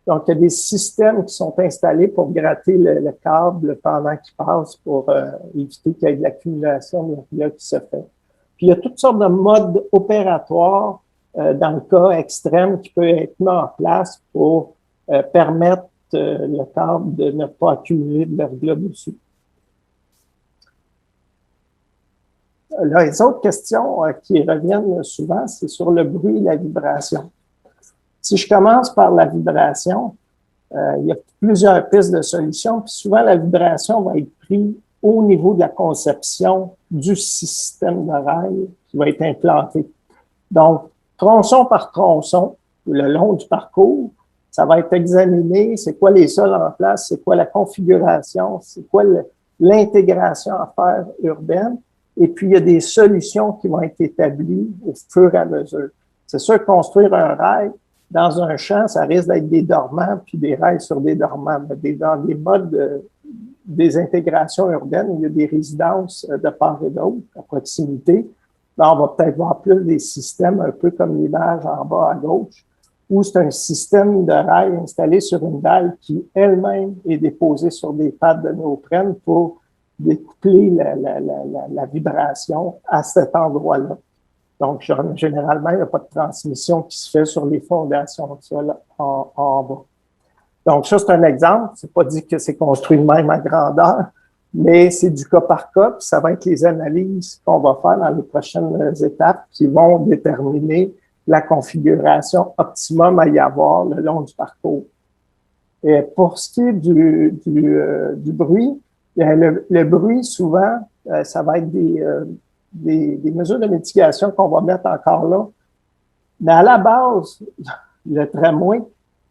Donc, il y a des systèmes qui sont installés pour gratter le câble pendant qu'il passe pour éviter qu'il y ait de l'accumulation de verglas qui se fait. Puis, il y a toutes sortes de modes opératoires dans le cas extrême qui peuvent être mis en place pour permettre le câble de ne pas accumuler de verglas dessus. Là, les autres questions qui reviennent souvent, c'est sur le bruit et la vibration. Si je commence par la vibration, il y a plusieurs pistes de solutions, puis souvent la vibration va être prise au niveau de la conception du système de rail qui va être implanté. Donc, tronçon par tronçon, le long du parcours, ça va être examiné, c'est quoi les sols en place, c'est quoi la configuration, c'est quoi l'intégration à faire urbaine, et puis il y a des solutions qui vont être établies au fur et à mesure. C'est sûr, construire un rail dans un champ, ça risque d'être des dormants, puis des rails sur des dormants. Mais dans des modes des intégrations urbaines, il y a des résidences de part et d'autre, à proximité. Là, on va peut-être voir plus des systèmes, un peu comme l'image en bas à gauche, où c'est un système de rail installé sur une dalle qui elle-même est déposée sur des pattes de néoprène pour découpler la vibration à cet endroit-là. Donc, généralement, il n'y a pas de transmission qui se fait sur les fondations de sol en bas. Donc, ça, c'est un exemple. C'est pas dit que c'est construit de même à grandeur, mais c'est du cas par cas, puis ça va être les analyses qu'on va faire dans les prochaines étapes qui vont déterminer la configuration optimum à y avoir le long du parcours. Et pour ce qui est du bruit, le bruit, souvent, ça va être des mesures de mitigation qu'on va mettre encore là. Mais à la base, le tramway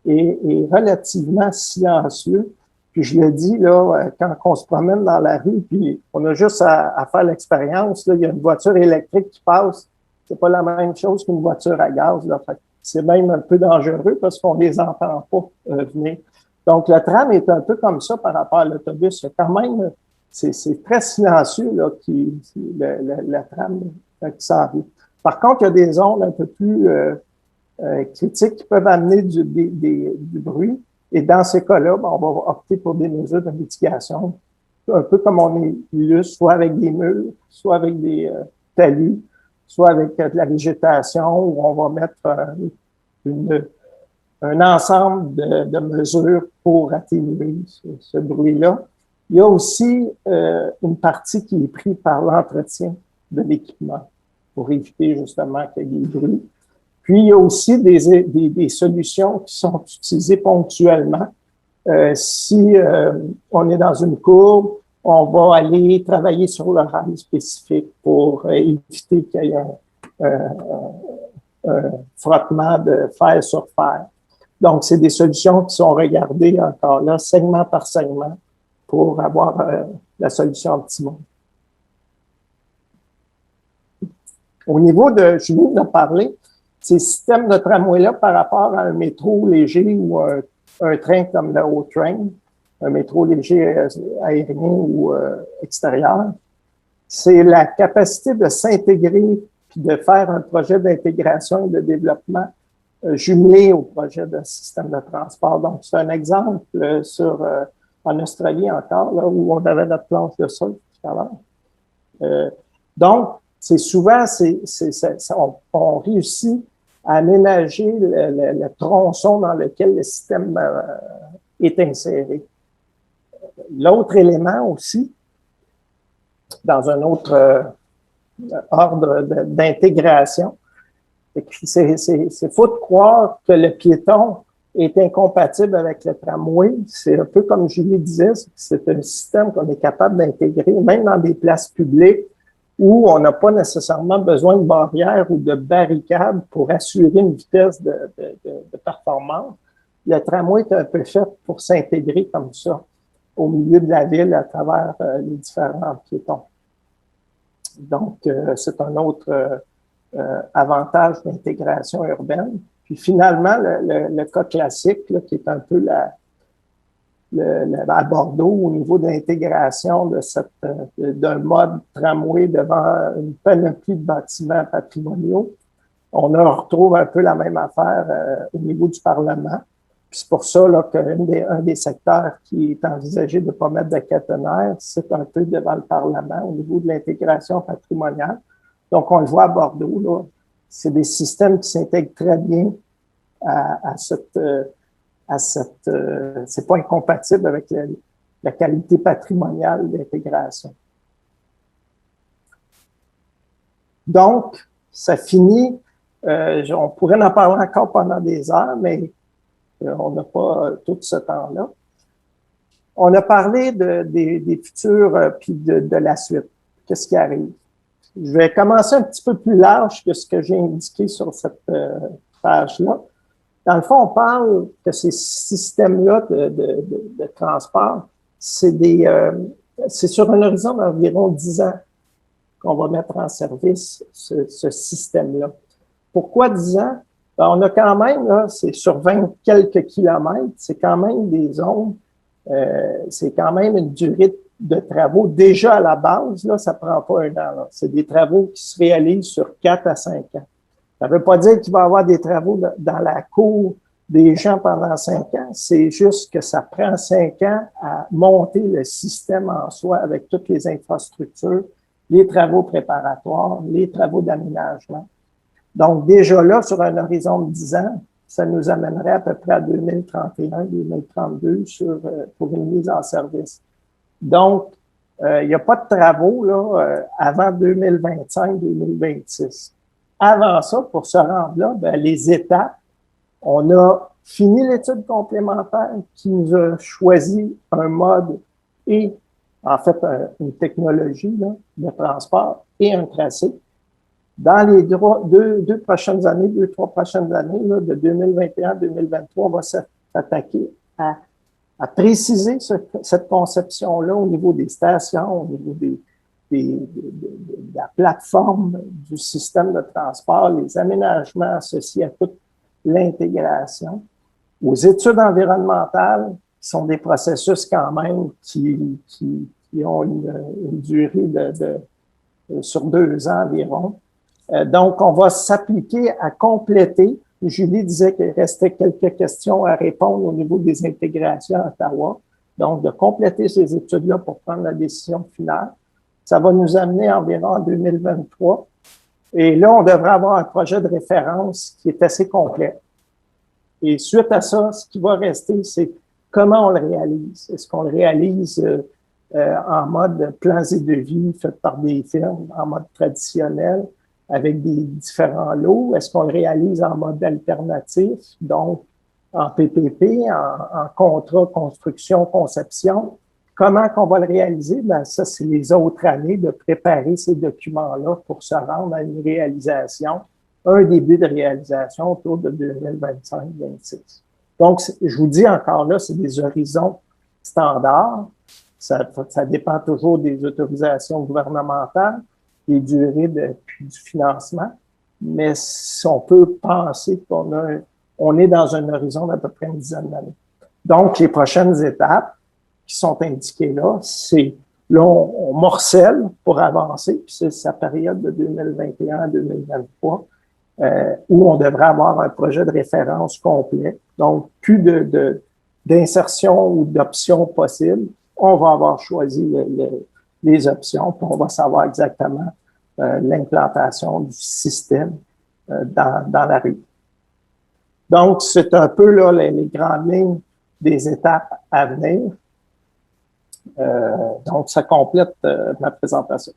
est relativement silencieux. Puis je le dis, là, quand on se promène dans la rue, puis on a juste à faire l'expérience, là, il y a une voiture électrique qui passe, c'est pas la même chose qu'une voiture à gaz, là. Fait c'est même un peu dangereux parce qu'on les entend pas venir. Donc, le tram est un peu comme ça par rapport à l'autobus. Quand même, c'est très silencieux, là, le tram qui s'en vient. Par contre, il y a des ondes un peu plus critiques qui peuvent amener du bruit. Et dans ces cas-là, on va opter pour des mesures de mitigation, un peu comme on est illustre, soit avec des murs, soit avec des talus, soit avec de la végétation, où on va mettre un ensemble de mesures pour atténuer ce bruit-là. Il y a aussi une partie qui est prise par l'entretien de l'équipement pour éviter justement qu'il y ait des bruits. Puis, il y a aussi des solutions qui sont utilisées ponctuellement. Si on est dans une courbe, on va aller travailler sur le rail spécifique pour éviter qu'il y ait un frottement de fer sur fer. Donc, c'est des solutions qui sont regardées encore là, segment par segment, pour avoir la solution optimale. Au niveau de, je viens de parler, ces systèmes de tramway-là par rapport à un métro léger ou un train comme le O-Train, un métro léger aérien ou extérieur, c'est la capacité de s'intégrer puis de faire un projet d'intégration et de développement jumelé au projet de système de transport. Donc, c'est un exemple en Australie encore, là, où on avait notre planche de sol tout à l'heure. Donc, c'est souvent, on réussit à aménager le tronçon dans lequel le système est inséré. L'autre élément aussi, dans un autre ordre d'intégration, c'est faux de croire que le piéton est incompatible avec le tramway. C'est un peu comme Julie disait, c'est un système qu'on est capable d'intégrer, même dans des places publiques où on n'a pas nécessairement besoin de barrières ou de barricades pour assurer une vitesse de performance. Le tramway est un peu fait pour s'intégrer comme ça au milieu de la ville à travers les différents piétons. Donc, c'est un autre avantage d'intégration urbaine. Puis finalement, le cas classique, là, qui est un peu à Bordeaux au niveau de l'intégration d'un mode tramway devant une panoplie de bâtiments patrimoniaux. On retrouve un peu la même affaire au niveau du Parlement. Puis c'est pour ça là, qu'un des secteurs qui est envisagé de ne pas mettre de caténaire, c'est un peu devant le Parlement au niveau de l'intégration patrimoniale. Donc, on le voit à Bordeaux, là, c'est des systèmes qui s'intègrent très bien c'est pas incompatible avec la qualité patrimoniale d'intégration. Donc, ça finit, on pourrait en parler encore pendant des heures, mais on n'a pas tout ce temps-là. On a parlé des futurs puis de la suite. Qu'est-ce qui arrive? Je vais commencer un petit peu plus large que ce que j'ai indiqué sur cette page-là. Dans le fond, on parle que ces systèmes-là de transport, c'est sur un horizon d'environ 10 ans qu'on va mettre en service ce système-là. Pourquoi 10 ans? Ben, on a quand même, là, c'est sur 20 quelques kilomètres, c'est quand même des zones, c'est quand même une durée de travaux. Déjà à la base, là, ça prend pas un an. C'est des travaux qui se réalisent sur 4 à 5 ans. Ça ne veut pas dire qu'il va y avoir des travaux dans la cour des gens pendant 5 ans. C'est juste que ça prend 5 ans à monter le système en soi avec toutes les infrastructures, les travaux préparatoires, les travaux d'aménagement. Donc, déjà là, sur un horizon de 10 ans, ça nous amènerait à peu près à 2031-2032 pour une mise en service. Donc, il n'y a pas de travaux là, avant 2025-2026. Avant ça, pour se rendre là, ben, les étapes, on a fini l'étude complémentaire qui nous a choisi un mode et, en fait, une technologie là, de transport et un tracé. Dans les deux prochaines années, 2-3 prochaines années, là, de 2021 à 2023, on va s'attaquer à préciser cette conception-là au niveau des stations, au niveau de la plateforme du système de transport, les aménagements associés à toute l'intégration, aux études environnementales, qui sont des processus quand même qui ont une durée sur 2 ans environ. Donc, on va s'appliquer à compléter. Julie disait qu'il restait quelques questions à répondre au niveau des intégrations à Ottawa. Donc, de compléter ces études-là pour prendre la décision finale. Ça va nous amener environ en 2023. Et là, on devrait avoir un projet de référence qui est assez complet. Et suite à ça, ce qui va rester, c'est comment on le réalise. Est-ce qu'on le réalise en mode plans et devis fait par des firmes, en mode traditionnel, avec des différents lots? Est-ce qu'on le réalise en mode alternatif, donc en PPP, en contrat construction, conception? Comment qu'on va le réaliser? Ben, ça, c'est les autres années de préparer ces documents-là pour se rendre à une réalisation, un début de réalisation autour de 2025-2026. Donc, je vous dis encore là, c'est des horizons standards. Ça dépend toujours des autorisations gouvernementales, des durées du financement, mais si on peut penser qu'on est dans un horizon d'à peu près une dizaine d'années. Donc, les prochaines étapes qui sont indiquées là, c'est là, on morcelle pour avancer, puis c'est sa période de 2021 à 2023, où on devrait avoir un projet de référence complet, donc plus d'insertion ou d'options possibles. On va avoir choisi les options, puis on va savoir exactement l'implantation du système dans la rue. Donc, c'est un peu là les grandes lignes des étapes à venir. Donc, ça complète ma présentation.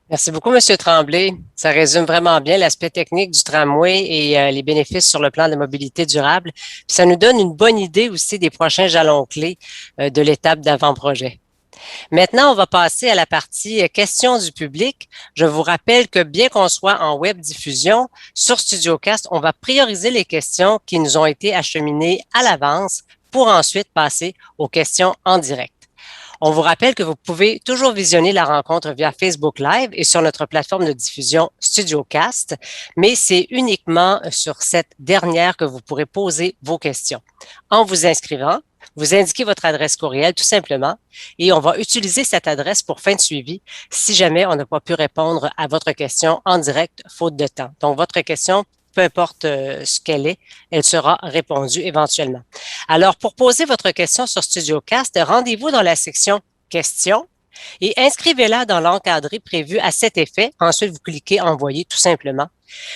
Merci beaucoup, M. Tremblay. Ça résume vraiment bien l'aspect technique du tramway et les bénéfices sur le plan de la mobilité durable. Puis ça nous donne une bonne idée aussi des prochains jalons clés de l'étape d'avant-projet. Maintenant, on va passer à la partie questions du public. Je vous rappelle que bien qu'on soit en web diffusion, sur StudioCast, on va prioriser les questions qui nous ont été acheminées à l'avance pour ensuite passer aux questions en direct. On vous rappelle que vous pouvez toujours visionner la rencontre via Facebook Live et sur notre plateforme de diffusion StudioCast, mais c'est uniquement sur cette dernière que vous pourrez poser vos questions. En vous inscrivant, vous indiquez votre adresse courriel tout simplement et on va utiliser cette adresse pour fin de suivi si jamais on n'a pas pu répondre à votre question en direct faute de temps. Donc, votre question, peu importe ce qu'elle est, elle sera répondue éventuellement. Alors, pour poser votre question sur StudioCast, rendez-vous dans la section « Questions » et inscrivez-la dans l'encadré prévu à cet effet. Ensuite, vous cliquez « Envoyer » tout simplement.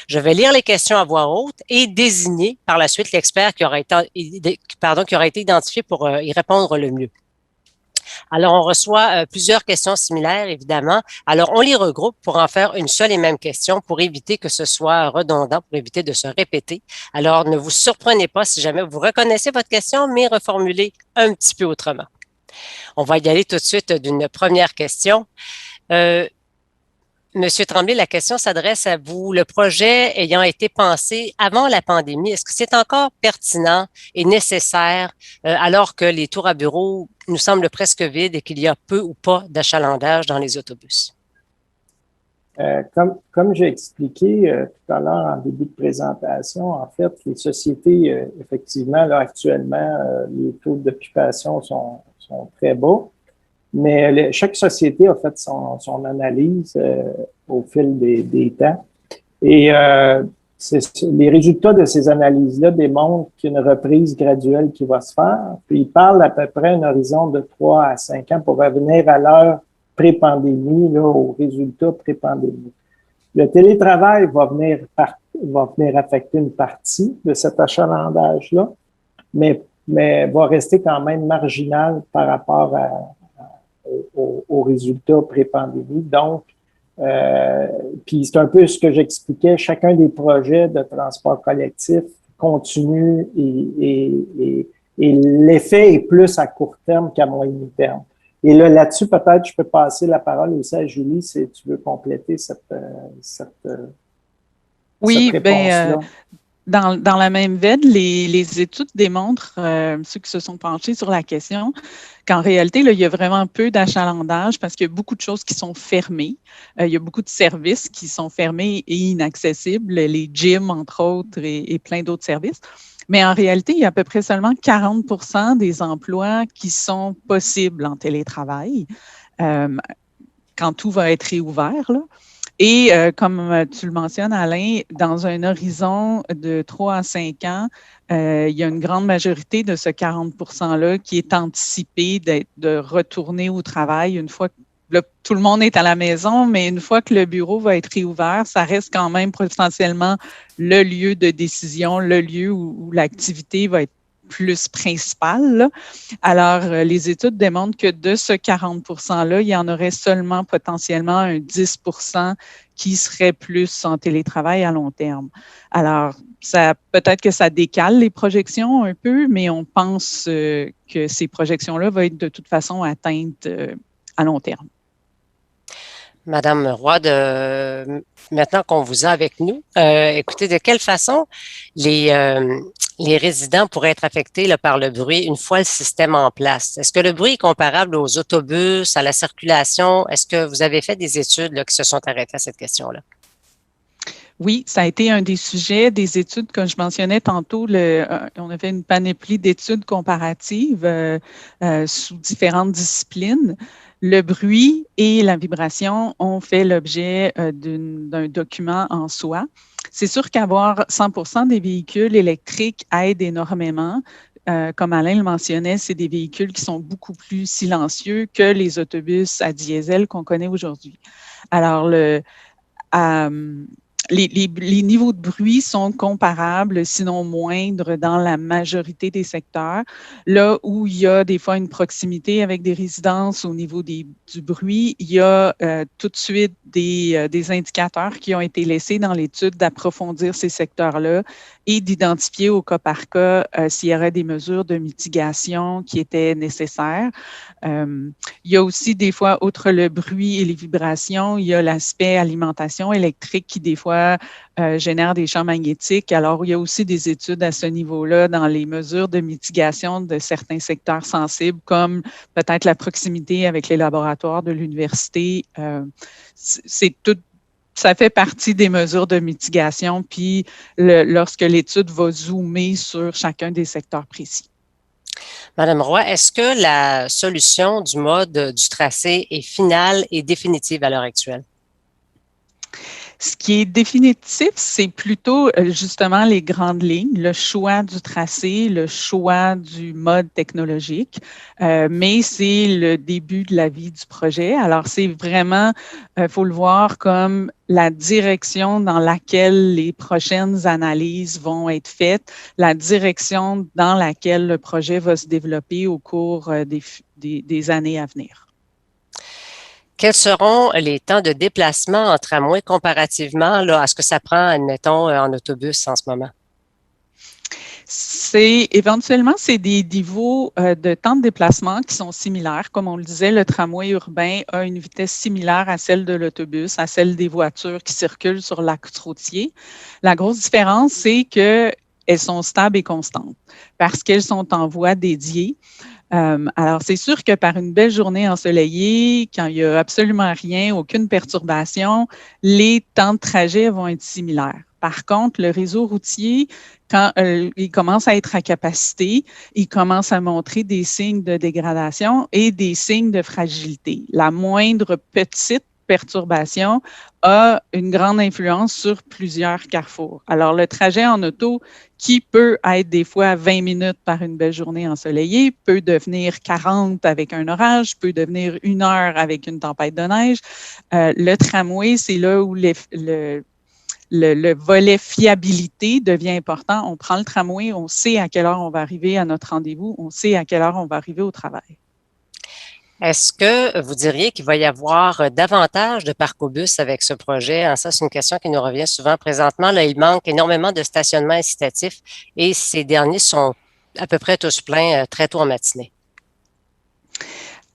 Je vais lire les questions à voix haute et désigner par la suite l'expert qui aura été identifié pour y répondre le mieux. Alors, on reçoit plusieurs questions similaires, évidemment. Alors, on les regroupe pour en faire une seule et même question pour éviter que ce soit redondant, pour éviter de se répéter. Alors, ne vous surprenez pas si jamais vous reconnaissez votre question, mais reformulez un petit peu autrement. On va y aller tout de suite d'une première question. Monsieur Tremblay, la question s'adresse à vous. Le projet ayant été pensé avant la pandémie, est-ce que c'est encore pertinent et nécessaire alors que les tours à bureaux nous semblent presque vides et qu'il y a peu ou pas d'achalandage dans les autobus? Comme j'ai expliqué tout à l'heure en début de présentation, en fait, les sociétés, effectivement, là, actuellement, les taux d'occupation sont très bas. Mais chaque société a fait son analyse au fil des temps. Et les résultats de ces analyses-là démontrent qu'il y a une reprise graduelle qui va se faire. Puis ils parlent à peu près un horizon de 3 à 5 ans pour revenir à l'heure pré-pandémie, là, aux résultats pré-pandémie. Le télétravail va venir va venir affecter une partie de cet achalandage-là, mais va rester quand même marginal par rapport aux résultats pré-pandémie. Donc, puis c'est un peu ce que j'expliquais, chacun des projets de transport collectif continue et l'effet est plus à court terme qu'à moyen terme. Et là-dessus, peut-être, je peux passer la parole aussi à Julie si tu veux compléter cette réponse-là. Dans la même veine, les études démontrent, ceux qui se sont penchés sur la question, qu'en réalité, là, il y a vraiment peu d'achalandage parce qu'il y a beaucoup de choses qui sont fermées. Il y a beaucoup de services qui sont fermés et inaccessibles, les gyms, entre autres, et plein d'autres services. Mais en réalité, il y a à peu près seulement 40% des emplois qui sont possibles en télétravail quand tout va être réouvert, là. Et comme tu le mentionnes, Alain, dans un horizon de 3 à 5 ans, il y a une grande majorité de ce 40%-là qui est anticipé de retourner au travail une fois que tout le monde est à la maison, mais une fois que le bureau va être réouvert, ça reste quand même potentiellement le lieu de décision, le lieu où l'activité va être plus principale, là. Alors, les études démontrent que de ce 40%-là, il y en aurait seulement potentiellement un 10% qui serait plus en télétravail à long terme. Alors, peut-être que ça décale les projections un peu, mais on pense que ces projections-là vont être de toute façon atteintes à long terme. Madame Roy, maintenant qu'on vous a avec nous, écoutez, de quelle façon les résidents pourraient être affectés là, par le bruit une fois le système en place? Est-ce que le bruit est comparable aux autobus, à la circulation? Est-ce que vous avez fait des études là, qui se sont arrêtées à cette question-là? Oui, ça a été un des sujets des études, comme je mentionnais tantôt. On a fait une panoplie d'études comparatives sous différentes disciplines. Le bruit et la vibration ont fait l'objet d'un document en soi. C'est sûr qu'avoir 100% des véhicules électriques aide énormément. Comme Alain le mentionnait, c'est des véhicules qui sont beaucoup plus silencieux que les autobus à diesel qu'on connaît aujourd'hui. Alors, les niveaux de bruit sont comparables, sinon moindres, dans la majorité des secteurs. Là où il y a des fois une proximité avec des résidences au niveau du bruit, il y a tout de suite des indicateurs qui ont été laissés dans l'étude d'approfondir ces secteurs-là et d'identifier au cas par cas s'il y aurait des mesures de mitigation qui étaient nécessaires. Il y a aussi des fois, outre le bruit et les vibrations, il y a l'aspect alimentation électrique qui des fois génère des champs magnétiques. Alors, il y a aussi des études à ce niveau-là dans les mesures de mitigation de certains secteurs sensibles, comme peut-être la proximité avec les laboratoires de l'université. C'est tout. Ça fait partie des mesures de mitigation, puis lorsque l'étude va zoomer sur chacun des secteurs précis. Madame Roy, est-ce que la solution du mode du tracé est finale et définitive à l'heure actuelle? Ce qui est définitif, c'est plutôt justement les grandes lignes, le choix du tracé, le choix du mode technologique, mais c'est le début de la vie du projet. Alors, c'est vraiment, faut le voir comme la direction dans laquelle les prochaines analyses vont être faites, la direction dans laquelle le projet va se développer au cours des années à venir. Quels seront les temps de déplacement en tramway comparativement là, à ce que ça prend, admettons, en autobus en ce moment? Éventuellement, c'est des niveaux de temps de déplacement qui sont similaires. Comme on le disait, le tramway urbain a une vitesse similaire à celle de l'autobus, à celle des voitures qui circulent sur l'axe routier. La grosse différence, c'est qu'elles sont stables et constantes parce qu'elles sont en voie dédiée. Alors, c'est sûr que par une belle journée ensoleillée, quand il n'y a absolument rien, aucune perturbation, les temps de trajet vont être similaires. Par contre, le réseau routier, quand il commence à être à capacité, il commence à montrer des signes de dégradation et des signes de fragilité. La moindre petite perturbation a une grande influence sur plusieurs carrefours. Alors, le trajet en auto, qui peut être des fois 20 minutes par une belle journée ensoleillée, peut devenir 40 avec un orage, peut devenir 1 heure avec une tempête de neige. Le tramway, c'est là où le volet fiabilité devient important. On prend le tramway, on sait à quelle heure on va arriver à notre rendez-vous, on sait à quelle heure on va arriver au travail. Est-ce que vous diriez qu'il va y avoir davantage de parcobus avec ce projet? Ça, c'est une question qui nous revient souvent présentement. Là, il manque énormément de stationnements incitatifs et ces derniers sont à peu près tous pleins très tôt en matinée.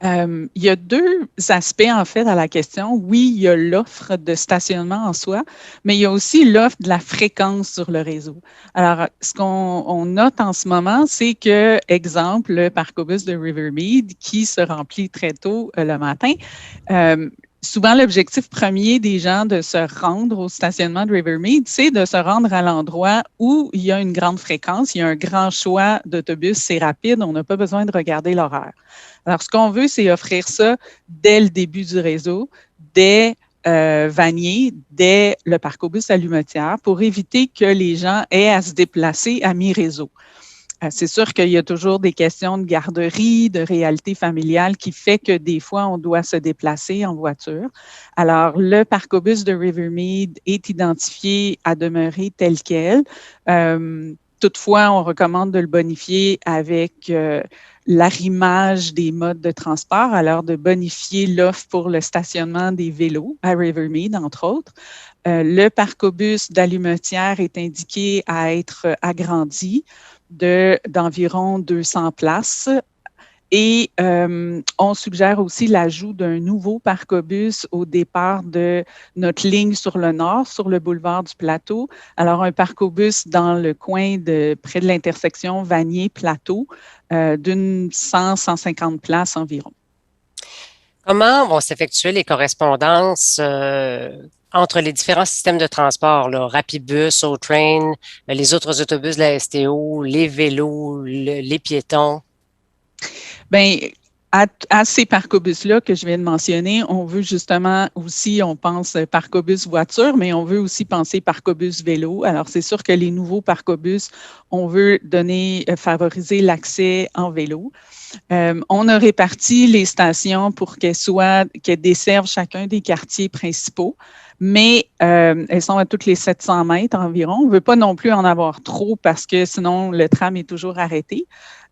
Il y a deux aspects, en fait, à la question. Oui, il y a l'offre de stationnement en soi, mais il y a aussi l'offre de la fréquence sur le réseau. Alors, ce qu'on note en ce moment, c'est que, exemple, le parcobus de Rivermead, qui se remplit très tôt le matin, souvent, l'objectif premier des gens de se rendre au stationnement de Rivermead, c'est de se rendre à l'endroit où il y a une grande fréquence, il y a un grand choix d'autobus, c'est rapide, on n'a pas besoin de regarder l'horaire. Alors, ce qu'on veut, c'est offrir ça dès le début du réseau, dès Vanier, dès le parcobus Allumetière, pour éviter que les gens aient à se déplacer à mi-réseau. C'est sûr qu'il y a toujours des questions de garderie, de réalité familiale qui fait que des fois, on doit se déplacer en voiture. Alors, le parcobus de Rivermead est identifié à demeurer tel quel. Toutefois, on recommande de le bonifier avec l'arrimage des modes de transport, alors de bonifier l'offre pour le stationnement des vélos à Rivermead, entre autres. Le parcobus d'Allumetière est indiqué à être agrandi d'environ 200 places. Et on suggère aussi l'ajout d'un nouveau parcobus au départ de notre ligne sur le nord, sur le boulevard du Plateau. Alors, un parcobus dans le coin près de l'intersection Vanier-Plateau d'une 100-150 places environ. Comment vont s'effectuer les correspondances entre les différents systèmes de transport, là, Rapibus, O-Train, les autres autobus de la STO, les vélos, les piétons? Bien, à ces parcobus-là que je viens de mentionner, on veut justement aussi, on pense parcobus voiture, mais on veut aussi penser parcobus vélo. Alors, c'est sûr que les nouveaux parcobus, on veut favoriser l'accès en vélo. On a réparti les stations pour qu'elles desservent chacun des quartiers principaux, mais elles sont à toutes les 700 mètres environ. On ne veut pas non plus en avoir trop parce que sinon, le tram est toujours arrêté.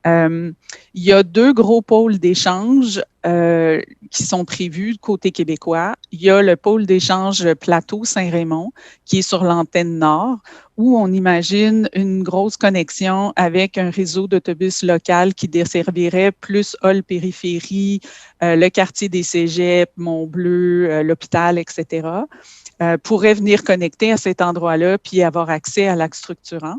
Il y a 2 gros pôles d'échange qui sont prévus côté québécois. Il y a le pôle d'échange Plateau Saint-Raymond qui est sur l'antenne nord où on imagine une grosse connexion avec un réseau d'autobus local qui desservirait plus Hall-Périphérie, le quartier des Cégeps, Mont-Bleu, l'hôpital, etc. Pourrait venir connecter à cet endroit-là puis avoir accès à l'axe structurant.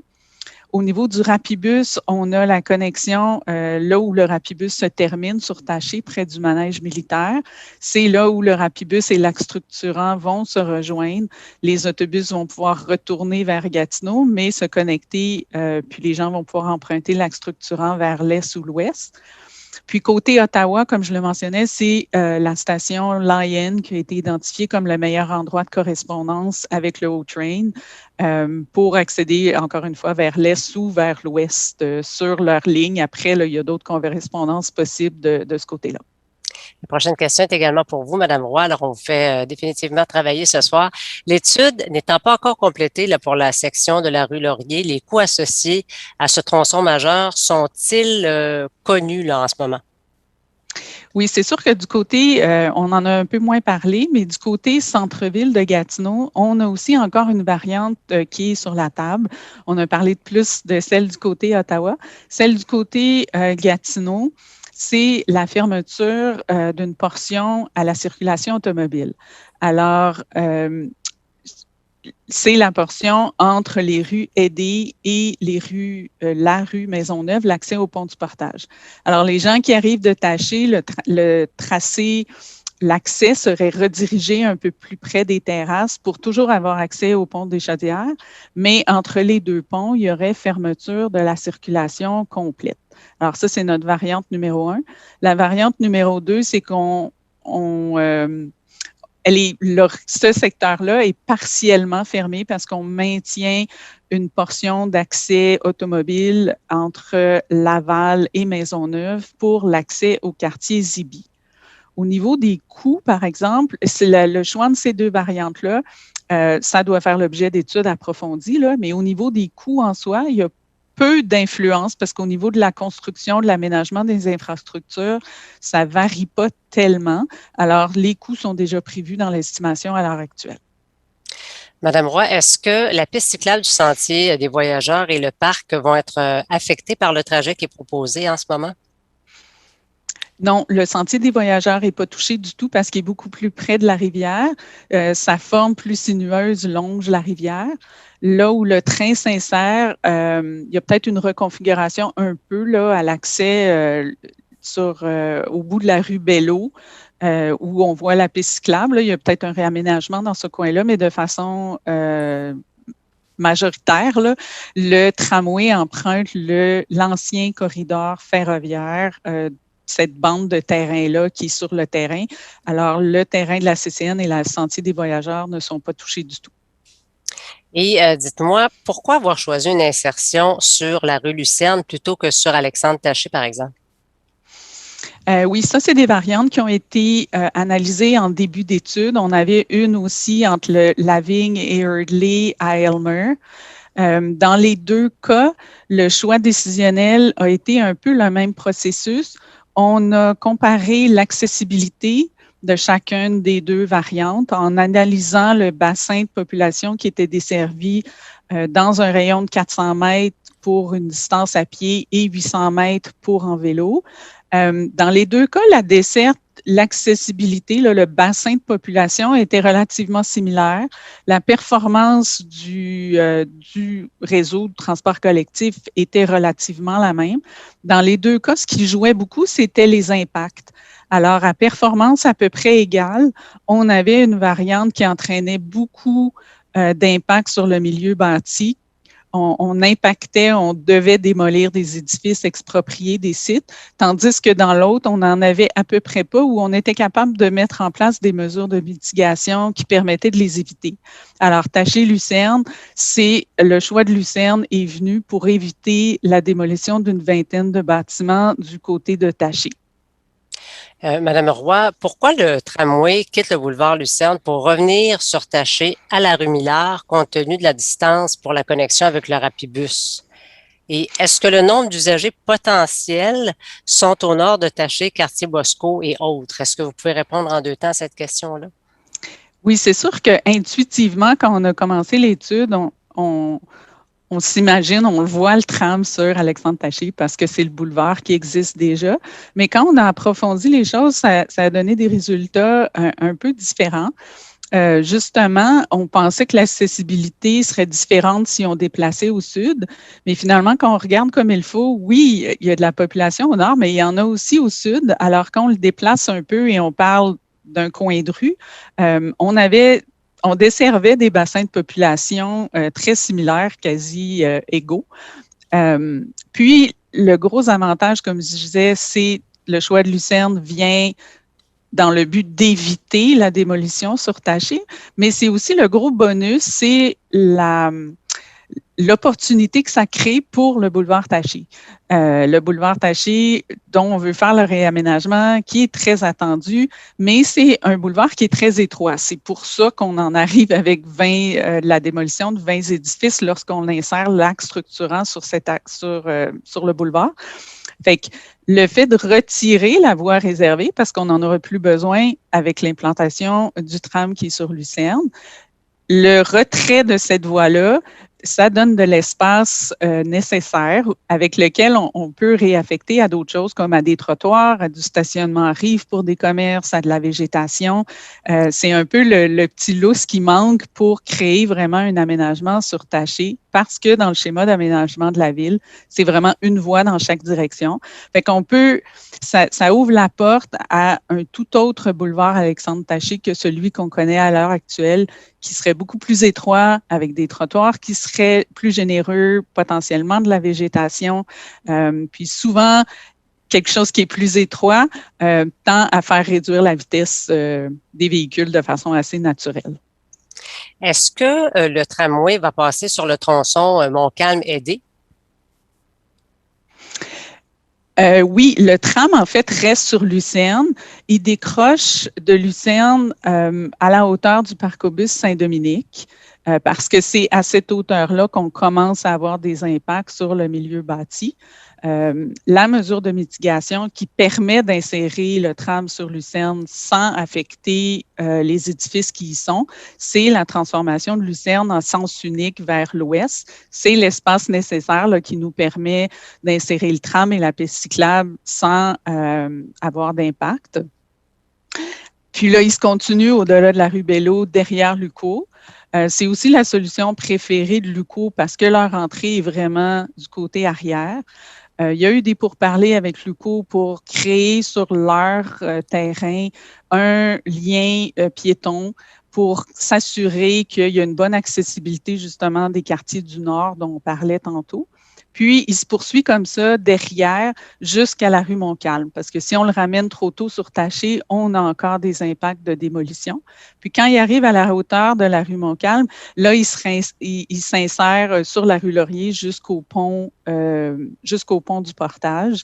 Au niveau du Rapibus, on a la connexion là où le Rapibus se termine sur Taché, près du manège militaire. C'est là où le Rapibus et l'axe structurant vont se rejoindre. Les autobus vont pouvoir retourner vers Gatineau, mais se connecter, puis les gens vont pouvoir emprunter l'axe structurant vers l'est ou l'ouest. Puis côté Ottawa, comme je le mentionnais, c'est la station Lyon qui a été identifiée comme le meilleur endroit de correspondance avec le O-Train pour accéder, encore une fois, vers l'est ou vers l'ouest sur leur ligne. Après, là, il y a d'autres correspondances possibles de ce côté-là. La prochaine question est également pour vous, Mme Roy. Alors, on vous fait définitivement travailler ce soir. L'étude n'étant pas encore complétée là, pour la section de la rue Laurier, les coûts associés à ce tronçon majeur sont-ils connus là, en ce moment? Oui, c'est sûr que du côté, on en a un peu moins parlé, mais du côté centre-ville de Gatineau, on a aussi encore une variante qui est sur la table. On a parlé de plus de celle du côté Ottawa. Celle du côté Gatineau, c'est la fermeture d'une portion à la circulation automobile. Alors, c'est la portion entre les rues Aidées et la rue Maisonneuve, l'accès au pont du Portage. Alors, les gens qui arrivent de Taché, le tracé, l'accès serait redirigé un peu plus près des terrasses pour toujours avoir accès au pont des Chaudières, mais entre les 2 ponts, il y aurait fermeture de la circulation complète. Alors, ça, c'est notre variante numéro 1. La variante numéro 2, c'est ce secteur-là est partiellement fermé parce qu'on maintient une portion d'accès automobile entre Laval et Maisonneuve pour l'accès au quartier Zibi. Au niveau des coûts, par exemple, c'est le choix de ces deux variantes-là, ça doit faire l'objet d'études approfondies, là, mais au niveau des coûts en soi, il y a peu d'influence parce qu'au niveau de la construction, de l'aménagement des infrastructures, ça ne varie pas tellement. Alors, les coûts sont déjà prévus dans l'estimation à l'heure actuelle. Madame Roy, est-ce que la piste cyclable du sentier des voyageurs et le parc vont être affectés par le trajet qui est proposé en ce moment? Non, le sentier des voyageurs n'est pas touché du tout parce qu'il est beaucoup plus près de la rivière. Sa forme plus sinueuse longe la rivière. Là où le train s'insère, il y a peut-être une reconfiguration un peu là, à l'accès au bout de la rue Belleau, où on voit la piste cyclable. Là, il y a peut-être un réaménagement dans ce coin-là, mais de façon majoritaire, là, le tramway emprunte l'ancien corridor ferroviaire, cette bande de terrain-là qui est sur le terrain. Alors, le terrain de la CCN et le sentier des voyageurs ne sont pas touchés du tout. Et dites-moi, pourquoi avoir choisi une insertion sur la rue Lucerne plutôt que sur Alexandre Taché, par exemple? Oui, ça, c'est des variantes qui ont été analysées en début d'études. On avait une aussi entre le Lavigne et Eardley à Aylmer. Dans les deux cas, le choix décisionnel a été un peu le même processus. On a comparé l'accessibilité de chacune des deux variantes en analysant le bassin de population qui était desservi dans un rayon de 400 mètres pour une distance à pied et 800 mètres pour en vélo. Dans les deux cas, la desserte, l'accessibilité, le bassin de population était relativement similaire. La performance du réseau de transport collectif était relativement la même. Dans les deux cas, ce qui jouait beaucoup, c'était les impacts. Alors, à performance à peu près égale, on avait une variante qui entraînait beaucoup d'impact sur le milieu bâti. On impactait, on devait démolir des édifices, exproprier des sites, tandis que dans l'autre, on n'en avait à peu près pas, où on était capable de mettre en place des mesures de mitigation qui permettaient de les éviter. Alors, Taché-Lucerne, le choix de Lucerne est venu pour éviter la démolition d'une vingtaine de bâtiments du côté de Taché. Madame Roy, pourquoi le tramway quitte le boulevard Lucerne pour revenir sur Taché à la rue Millard, compte tenu de la distance pour la connexion avec le Rapibus? Et est-ce que le nombre d'usagers potentiels sont au nord de Taché, Quartier-Bosco et autres? Est-ce que vous pouvez répondre en deux temps à cette question-là? Oui, c'est sûr qu'intuitivement, quand on a commencé l'étude, on s'imagine, on le voit, le tram sur Alexandre Taché parce que c'est le boulevard qui existe déjà. Mais quand on a approfondi les choses, ça a donné des résultats un peu différents. Justement, on pensait que l'accessibilité serait différente si on déplaçait au sud, mais finalement, quand on regarde comme il faut, oui, il y a de la population au nord, mais il y en a aussi au sud. Alors, quand on le déplace un peu et on parle d'un coin de rue, on desservait des bassins de population très similaires, quasi égaux. Puis, le gros avantage, comme je disais, c'est le choix de Lucerne vient dans le but d'éviter la démolition sur Taché, mais c'est aussi le gros bonus, c'est l'opportunité que ça crée pour le boulevard Taché. Le boulevard Taché, dont on veut faire le réaménagement, qui est très attendu, mais c'est un boulevard qui est très étroit. C'est pour ça qu'on en arrive avec la démolition de 20 édifices lorsqu'on insère l'axe structurant sur le boulevard. Fait que le fait de retirer la voie réservée, parce qu'on n'en aura plus besoin avec l'implantation du tram qui est sur Lucerne, le retrait de cette voie-là, ça donne de l'espace nécessaire avec lequel on peut réaffecter à d'autres choses comme à des trottoirs, à du stationnement à rive pour des commerces, à de la végétation. C'est un peu le petit lousse qui manque pour créer vraiment un aménagement sur Taché parce que dans le schéma d'aménagement de la ville, c'est vraiment une voie dans chaque direction. Fait qu'on peut, ça ouvre la porte à un tout autre boulevard Alexandre Taché que celui qu'on connaît à l'heure actuelle, qui serait beaucoup plus étroit avec des trottoirs qui seraient plus généreux, potentiellement de la végétation. Puis souvent, quelque chose qui est plus étroit tend à faire réduire la vitesse des véhicules de façon assez naturelle. Est-ce que le tramway va passer sur le tronçon Montcalm-Édé? Oui, le tram, en fait, reste sur Lucerne. Il décroche de Lucerne à la hauteur du Parcobus Saint-Dominique parce que c'est à cette hauteur-là qu'on commence à avoir des impacts sur le milieu bâti. La mesure de mitigation qui permet d'insérer le tram sur Lucerne sans affecter les édifices qui y sont, c'est la transformation de Lucerne en sens unique vers l'ouest. C'est l'espace nécessaire là, qui nous permet d'insérer le tram et la piste cyclable sans avoir d'impact. Puis là, il se continue au-delà de la rue Belleau, derrière Luco. C'est aussi la solution préférée de Luco parce que leur entrée est vraiment du côté arrière. Il y a eu des pourparlers avec Luco pour créer sur leur terrain un lien piéton pour s'assurer qu'il y a une bonne accessibilité justement des quartiers du Nord dont on parlait tantôt. Puis, il se poursuit comme ça derrière jusqu'à la rue Montcalm, parce que si on le ramène trop tôt sur Taché, on a encore des impacts de démolition. Puis, quand il arrive à la hauteur de la rue Montcalm, là, il s'insère sur la rue Laurier jusqu'au pont du Portage.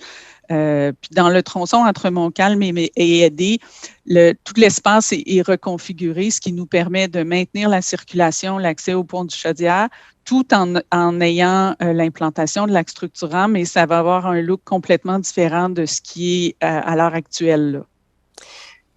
Puis dans le tronçon entre Montcalm et Édé, tout l'espace est reconfiguré, ce qui nous permet de maintenir la circulation, l'accès au pont du Chaudière, tout en ayant l'implantation de l'axe structurant, mais ça va avoir un look complètement différent de ce qui est à l'heure actuelle. Là.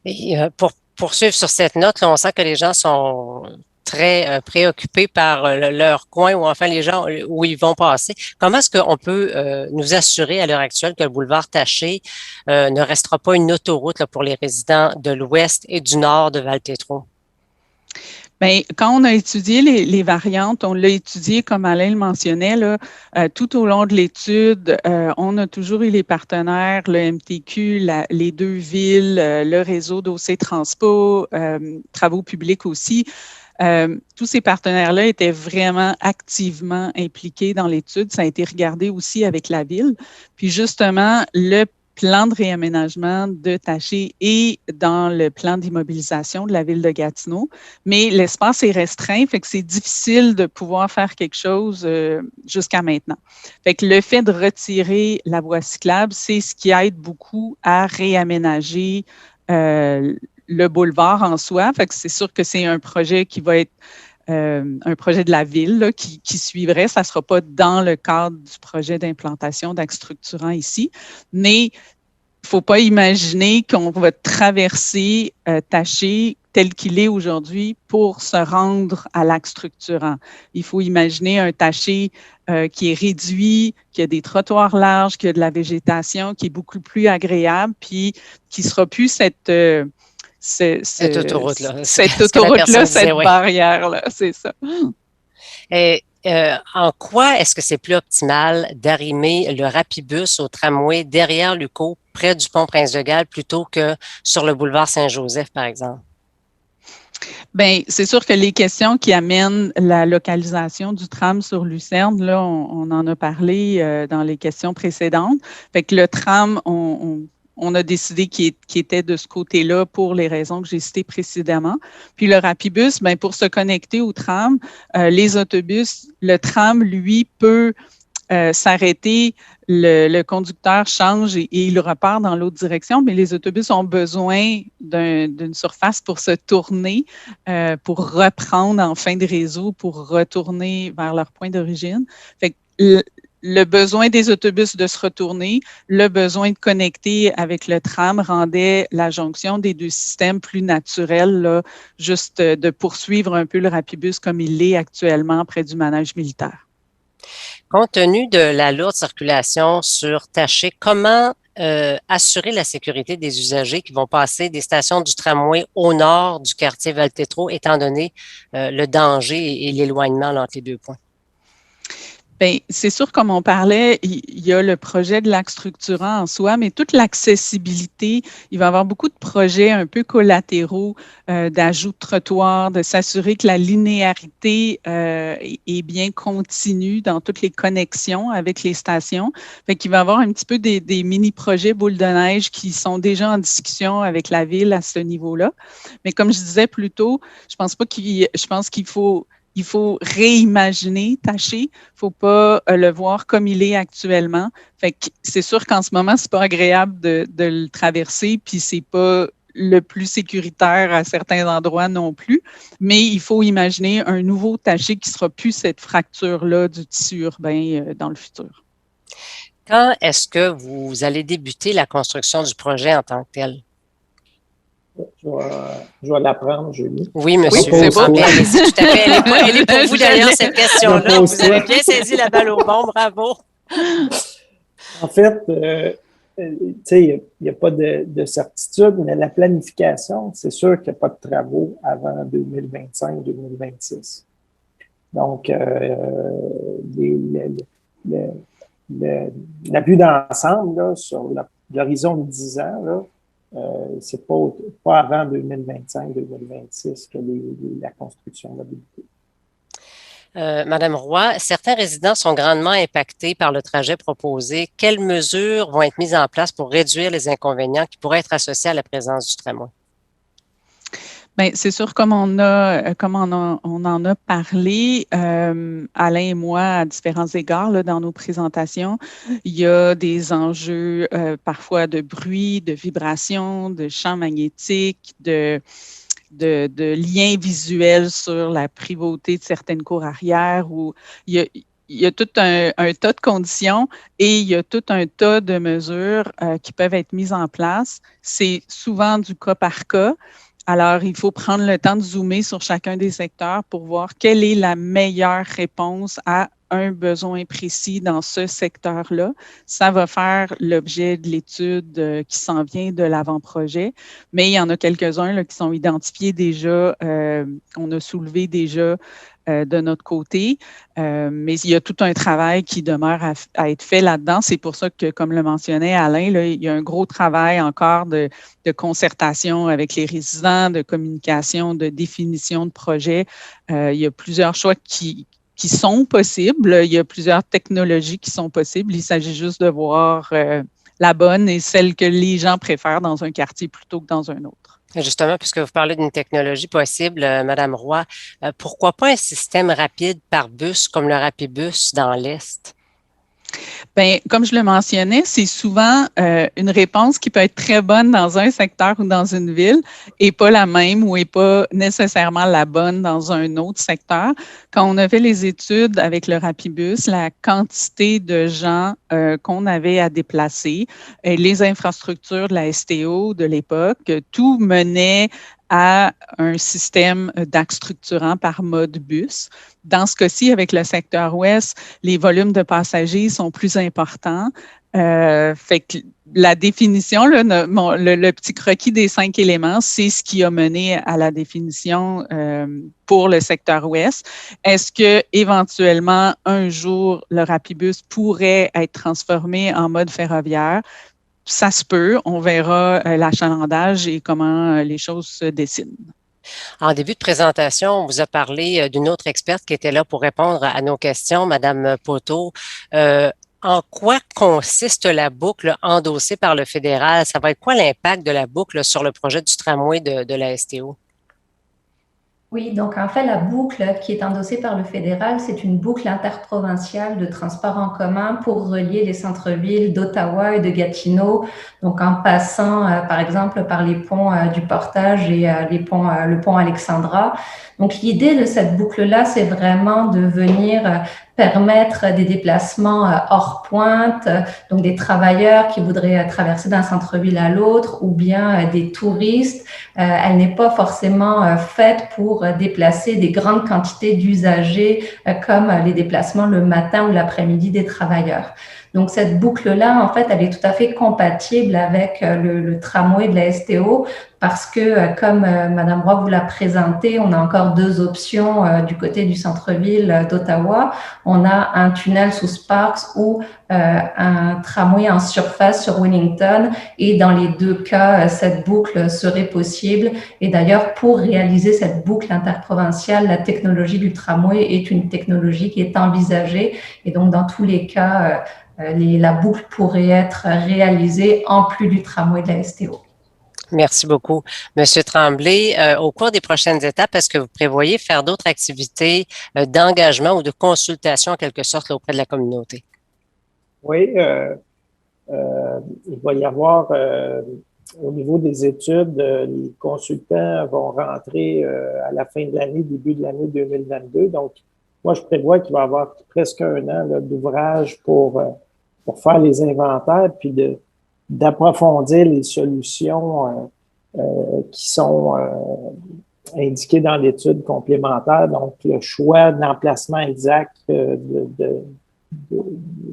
Et pour poursuivre sur cette note, là, on sent que les gens sont très préoccupés par leur coin ou enfin les gens où ils vont passer. Comment est-ce qu'on peut nous assurer à l'heure actuelle que le boulevard Taché ne restera pas une autoroute là, pour les résidents de l'ouest et du nord de Val-Tétro? Bien, quand on a étudié les variantes, on l'a étudié comme Alain le mentionnait, là, tout au long de l'étude, on a toujours eu les partenaires, le MTQ, les deux villes, le réseau d'OC Transpo, Travaux publics aussi. Tous ces partenaires-là étaient vraiment activement impliqués dans l'étude. Ça a été regardé aussi avec la ville. Puis justement, le plan de réaménagement de Taché est dans le plan d'immobilisation de la ville de Gatineau, mais l'espace est restreint, fait que c'est difficile de pouvoir faire quelque chose jusqu'à maintenant. Fait que le fait de retirer la voie cyclable, c'est ce qui aide beaucoup à réaménager le boulevard en soi. Fait que c'est sûr que c'est un projet qui va être un projet de la ville là, qui suivrait. Ça ne sera pas dans le cadre du projet d'implantation d'axe structurant ici, mais il ne faut pas imaginer qu'on va traverser Taché tel qu'il est aujourd'hui pour se rendre à l'axe structurant. Il faut imaginer un Taché qui est réduit, qui a des trottoirs larges, qui a de la végétation, qui est beaucoup plus agréable, puis qui ne sera plus cette autoroute-là, cette barrière-là, c'est ça. Et en quoi est-ce que c'est plus optimal d'arrimer le rapibus au tramway derrière Luco, près du pont Prince-de-Galles, plutôt que sur le boulevard Saint-Joseph, par exemple? Bien, c'est sûr que les questions qui amènent la localisation du tram sur Lucerne, là, on en a parlé dans les questions précédentes. Fait que le tram, on a décidé qu'il était de ce côté-là pour les raisons que j'ai citées précédemment. Puis le rapibus, bien, pour se connecter au tram, les autobus, le tram, lui, peut s'arrêter, le conducteur change et il repart dans l'autre direction, mais les autobus ont besoin d'une surface pour se tourner, pour reprendre en fin de réseau, pour retourner vers leur point d'origine. Fait que le besoin des autobus de se retourner, le besoin de connecter avec le tram rendait la jonction des deux systèmes plus naturelle, là, juste de poursuivre un peu le rapibus comme il l'est actuellement près du manège militaire. Compte tenu de la lourde circulation sur Taché, comment assurer la sécurité des usagers qui vont passer des stations du tramway au nord du quartier Val-Tétro, étant donné le danger et l'éloignement entre les deux points? Bien, c'est sûr, comme on parlait, il y a le projet de l'axe structurant en soi, mais toute l'accessibilité, il va y avoir beaucoup de projets un peu collatéraux d'ajout de trottoirs, de s'assurer que la linéarité est bien continue dans toutes les connexions avec les stations. Fait qu'il va y avoir un petit peu des mini-projets boules de neige qui sont déjà en discussion avec la ville à ce niveau-là. Mais comme je disais plus tôt, je pense qu'il faut il faut réimaginer Taché. Il ne faut pas le voir comme il est actuellement. Fait que c'est sûr qu'en ce moment, c'est pas agréable de le traverser, puis c'est pas le plus sécuritaire à certains endroits non plus, mais il faut imaginer un nouveau Taché qui ne sera plus cette fracture-là du tissu urbain dans le futur. Quand est-ce que vous allez débuter la construction du projet en tant que tel? Je vais l'apprendre, Julie. Oui, monsieur. Oui, c'est bon. Allez-y, tout à fait. Elle est pour vous d'ailleurs, cette question-là. Vous avez bien saisi la balle au bon, bravo. En fait, tu sais, il n'y a pas de certitude, mais la planification, c'est sûr qu'il n'y a pas de travaux avant 2025-2026. Donc, la vue d'ensemble, là, sur l'horizon de 10 ans, là, c'est pas avant 2025-2026 que la construction va débuter. Madame Roy, certains résidents sont grandement impactés par le trajet proposé. Quelles mesures vont être mises en place pour réduire les inconvénients qui pourraient être associés à la présence du tramway? Bien, c'est sûr, comme on en a parlé, Alain et moi, à différents égards là, dans nos présentations, il y a des enjeux parfois de bruit, de vibration, de champs magnétiques, de liens visuels sur la privauté de certaines cours arrière, où il y a tout un tas de conditions et il y a tout un tas de mesures qui peuvent être mises en place. C'est souvent du cas par cas. Alors, il faut prendre le temps de zoomer sur chacun des secteurs pour voir quelle est la meilleure réponse à un besoin précis dans ce secteur-là. Ça va faire l'objet de l'étude qui s'en vient de l'avant-projet, mais il y en a quelques-uns là, qui sont identifiés déjà, on a soulevé déjà de notre côté, mais il y a tout un travail qui demeure à être fait là-dedans. C'est pour ça que, comme le mentionnait Alain, là, il y a un gros travail encore de concertation avec les résidents, de communication, de définition de projet. Il y a plusieurs choix qui sont possibles. Il y a plusieurs technologies qui sont possibles. Il s'agit juste de voir la bonne et celle que les gens préfèrent dans un quartier plutôt que dans un autre. Justement, puisque vous parlez d'une technologie possible, Madame Roy, pourquoi pas un système rapide par bus comme le Rapibus dans l'Est? Bien, comme je le mentionnais, c'est souvent une réponse qui peut être très bonne dans un secteur ou dans une ville et pas la même ou n'est pas nécessairement la bonne dans un autre secteur. Quand on a fait les études avec le Rapibus, la quantité de gens qu'on avait à déplacer, les infrastructures de la STO de l'époque, tout menait à un système d'axe structurant par mode bus. Dans ce cas-ci, avec le secteur ouest, les volumes de passagers sont plus importants. Fait que la définition, là, le petit croquis des 5 éléments, c'est ce qui a mené à la définition pour le secteur ouest. Est-ce que éventuellement un jour le Rapibus pourrait être transformé en mode ferroviaire? Ça se peut, on verra l'achalandage et comment les choses se dessinent. En début de présentation, on vous a parlé d'une autre experte qui était là pour répondre à nos questions, Madame Poteau. En quoi consiste la boucle endossée par le fédéral? Ça va être quoi l'impact de la boucle sur le projet du tramway de la STO? Oui, donc en fait, la boucle qui est endossée par le fédéral, c'est une boucle interprovinciale de transport en commun pour relier les centres-villes d'Ottawa et de Gatineau, donc en passant, par exemple, par les ponts du Portage et le pont Alexandra. Donc l'idée de cette boucle-là, c'est vraiment de venir permettre des déplacements hors pointe, donc des travailleurs qui voudraient traverser d'un centre-ville à l'autre ou bien des touristes. Elle n'est pas forcément faite pour déplacer des grandes quantités d'usagers comme les déplacements le matin ou l'après-midi des travailleurs. Donc, cette boucle-là, en fait, elle est tout à fait compatible avec le tramway de la STO parce que, comme Madame Roy vous l'a présenté, on a encore deux options du côté du centre-ville d'Ottawa. On a un tunnel sous Sparks ou un tramway en surface sur Wellington. Et dans les deux cas, cette boucle serait possible. Et d'ailleurs, pour réaliser cette boucle interprovinciale, la technologie du tramway est une technologie qui est envisagée. Et donc, dans tous les cas, la boucle pourrait être réalisée en plus du tramway de la STO. Merci beaucoup. Monsieur Tremblay, au cours des prochaines étapes, est-ce que vous prévoyez faire d'autres activités d'engagement ou de consultation en quelque sorte là, auprès de la communauté? Oui, il va y avoir, au niveau des études, les consultants vont rentrer à la fin de l'année, début de l'année 2022. Donc, moi, je prévois qu'il va y avoir presque un an d'ouvrage pour faire les inventaires, puis d'approfondir les solutions qui sont indiquées dans l'étude complémentaire. Donc, le choix d'emplacement exact de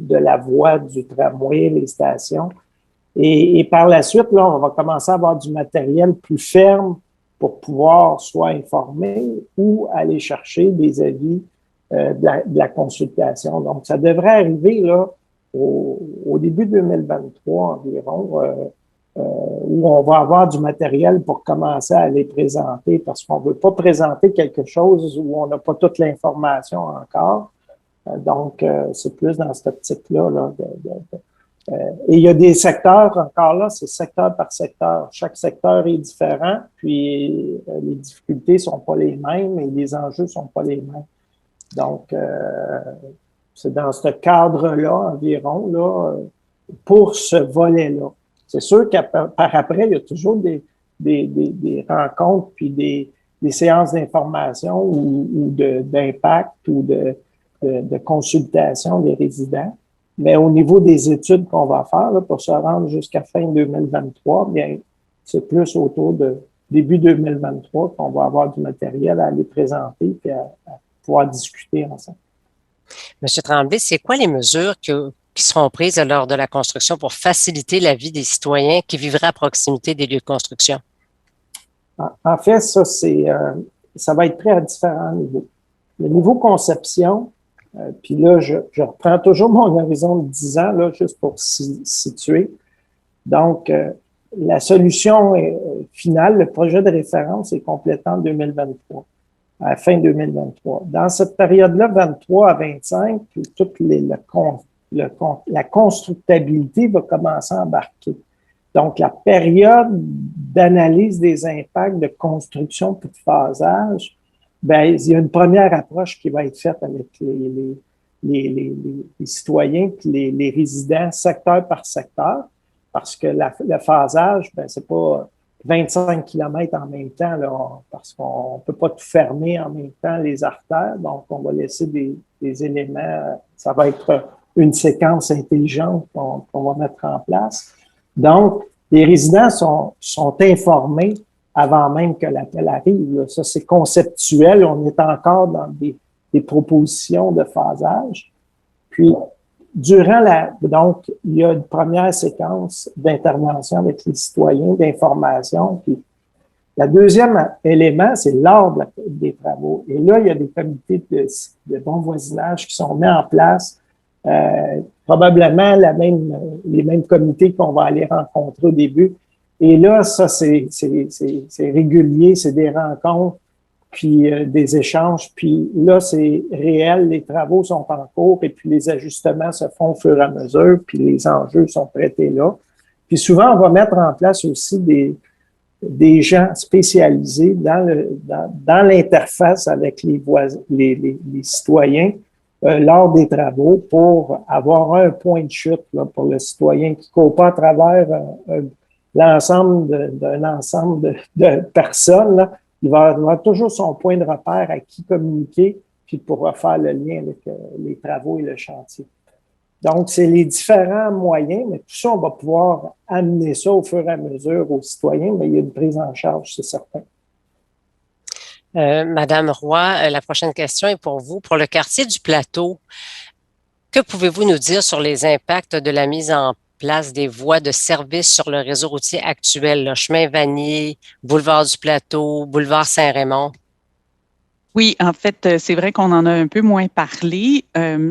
la voie du tramway, les stations. Et par la suite, là, on va commencer à avoir du matériel plus ferme pour pouvoir soit informer ou aller chercher des avis de la consultation. Donc, ça devrait arriver là au début 2023 environ, où on va avoir du matériel pour commencer à les présenter, parce qu'on ne veut pas présenter quelque chose où on n'a pas toute l'information encore. Donc, c'est plus dans cette optique-là. Et il y a des secteurs, encore là, c'est secteur par secteur. Chaque secteur est différent, puis les difficultés ne sont pas les mêmes et les enjeux ne sont pas les mêmes. Donc, c'est dans ce cadre-là environ, là, pour ce volet-là. C'est sûr qu'après, il y a toujours des rencontres puis des séances d'information ou d'impact ou de consultation des résidents. Mais au niveau des études qu'on va faire là, pour se rendre jusqu'à fin 2023, bien, c'est plus autour de début 2023 qu'on va avoir du matériel à aller présenter et à pouvoir discuter ensemble. Monsieur Tremblay, c'est quoi les mesures qui seront prises lors de la construction pour faciliter la vie des citoyens qui vivraient à proximité des lieux de construction? En fait, ça va être pris à différents niveaux. Le niveau conception, puis là, je reprends toujours mon horizon de 10 ans, là, juste pour situer. Donc, la solution finale, le projet de référence est complété en 2023, à la fin 2023. Dans cette période-là, 23 à 25, toute la constructabilité va commencer à embarquer. Donc, la période d'analyse des impacts de construction puis de phasage, ben, il y a une première approche qui va être faite avec les citoyens puis les résidents secteur par secteur, parce que le phasage, ben, c'est pas 25 km en même temps, là, parce qu'on peut pas tout fermer en même temps les artères, donc on va laisser des éléments, ça va être une séquence intelligente qu'on va mettre en place. Donc, les résidents sont informés avant même que l'appel arrive. Là. Ça, c'est conceptuel. On est encore dans des propositions de phasage. Puis, donc, il y a une première séquence d'intervention avec les citoyens, d'information. Puis, le deuxième élément, c'est lors des travaux. Et là, il y a des comités de bon voisinage qui sont mis en place. Probablement les mêmes comités qu'on va aller rencontrer au début. Et là, ça, c'est régulier, c'est des rencontres, puis des échanges. Puis là, c'est réel, les travaux sont en cours et puis les ajustements se font au fur et à mesure, puis les enjeux sont traités là. Puis souvent, on va mettre en place aussi des gens spécialisés dans l'interface avec les citoyens lors des travaux pour avoir un point de chute là, pour le citoyen qui ne court pas à travers l'ensemble d'un ensemble de personnes. Là. Il va avoir toujours son point de repère à qui communiquer, puis il pourra faire le lien avec les travaux et le chantier. Donc, c'est les différents moyens, mais tout ça, on va pouvoir amener ça au fur et à mesure aux citoyens, mais il y a une prise en charge, c'est certain. Madame Roy, la prochaine question est pour vous. Pour le quartier du Plateau, que pouvez-vous nous dire sur les impacts de la mise en place des voies de service sur le réseau routier actuel, le chemin Vanier, boulevard du Plateau, boulevard Saint-Raymond? Oui, en fait, c'est vrai qu'on en a un peu moins parlé.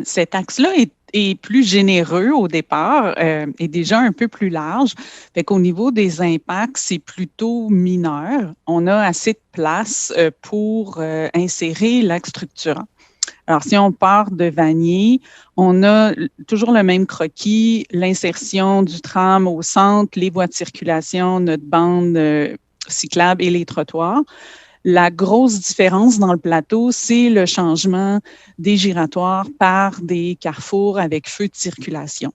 Cet axe-là est plus généreux au départ et déjà un peu plus large. Fait qu'au niveau des impacts, c'est plutôt mineur. On a assez de place pour insérer l'axe structurant. Alors, si on part de Vanier, on a toujours le même croquis, l'insertion du tram au centre, les voies de circulation, notre bande cyclable et les trottoirs. La grosse différence dans le plateau, c'est le changement des giratoires par des carrefours avec feu de circulation.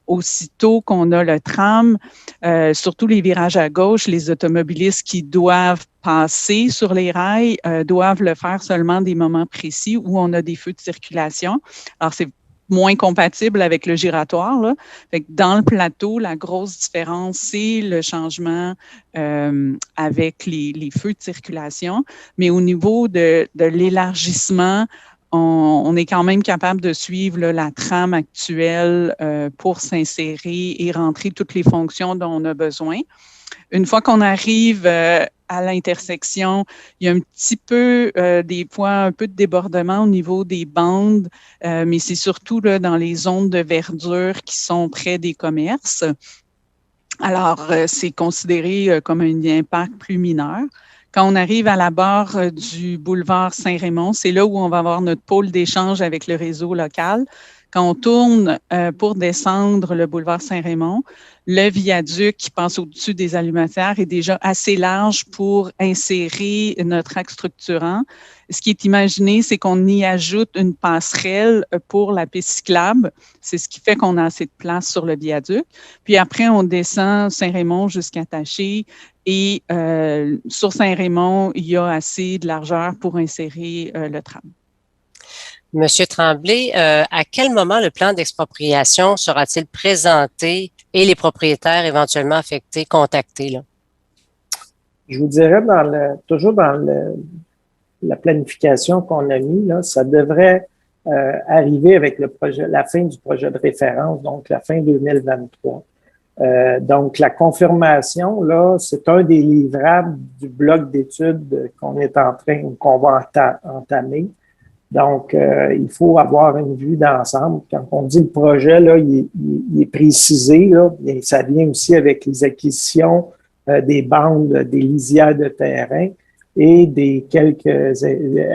Aussitôt qu'on a le tram, surtout les virages à gauche, les automobilistes qui doivent passer sur les rails doivent le faire seulement des moments précis où on a des feux de circulation. Alors, c'est moins compatible avec le giratoire, là. Fait que dans le plateau, la grosse différence, c'est le changement avec les feux de circulation. Mais au niveau de l'élargissement, on est quand même capable de suivre là, la trame actuelle pour s'insérer et rentrer toutes les fonctions dont on a besoin. Une fois qu'on arrive à l'intersection, il y a un petit peu, des fois, un peu de débordement au niveau des bandes, mais c'est surtout là, dans les zones de verdure qui sont près des commerces. Alors, c'est considéré comme un impact plus mineur. Quand on arrive à la barre du boulevard Saint-Raymond, c'est là où on va avoir notre pôle d'échange avec le réseau local. Quand on tourne pour descendre le boulevard Saint-Raymond, le viaduc qui passe au-dessus des allumatières est déjà assez large pour insérer notre axe structurant. Ce qui est imaginé, c'est qu'on y ajoute une passerelle pour la piste cyclable. C'est ce qui fait qu'on a assez de place sur le viaduc. Puis après, on descend Saint-Raymond jusqu'à Taché et sur Saint-Raymond, il y a assez de largeur pour insérer le tram. Monsieur Tremblay, à quel moment le plan d'expropriation sera-t-il présenté et les propriétaires éventuellement affectés contactés, là? Je vous dirais, toujours dans la planification qu'on a mis, là, ça devrait arriver avec la fin du projet de référence, donc la fin 2023. Donc, la confirmation, là, c'est un des livrables du bloc d'études qu'on va entamer. Donc, il faut avoir une vue d'ensemble. Quand on dit le projet, là, il est précisé, là, et ça vient aussi avec les acquisitions des bandes, des lisières de terrain et des quelques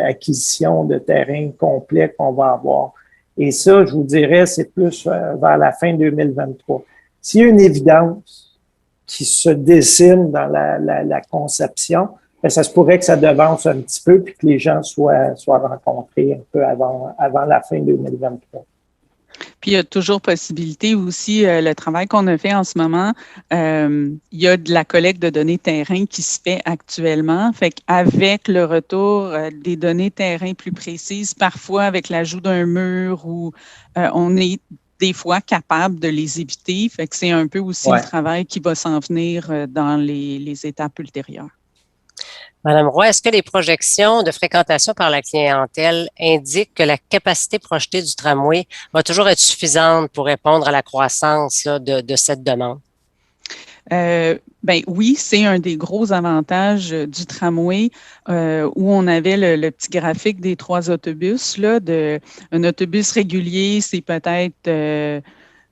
acquisitions de terrain complets qu'on va avoir. Et ça, je vous dirais, c'est plus vers la fin 2023. S'il y a une évidence qui se dessine dans la conception, bien, ça se pourrait que ça devance un petit peu puis que les gens soient rencontrés un peu avant la fin 2023. Puis il y a toujours possibilité aussi, le travail qu'on a fait en ce moment, il y a de la collecte de données terrain qui se fait actuellement. Fait qu'avec le retour des données terrain plus précises, parfois avec l'ajout d'un mur où on est des fois capable de les éviter. Fait que c'est un peu aussi le travail qui va s'en venir dans les étapes ultérieures. Madame Roy, est-ce que les projections de fréquentation par la clientèle indiquent que la capacité projetée du tramway va toujours être suffisante pour répondre à la croissance là, de cette demande? Ben oui, c'est un des gros avantages du tramway où on avait le petit graphique des 3 autobus. Là, un autobus régulier, c'est peut-être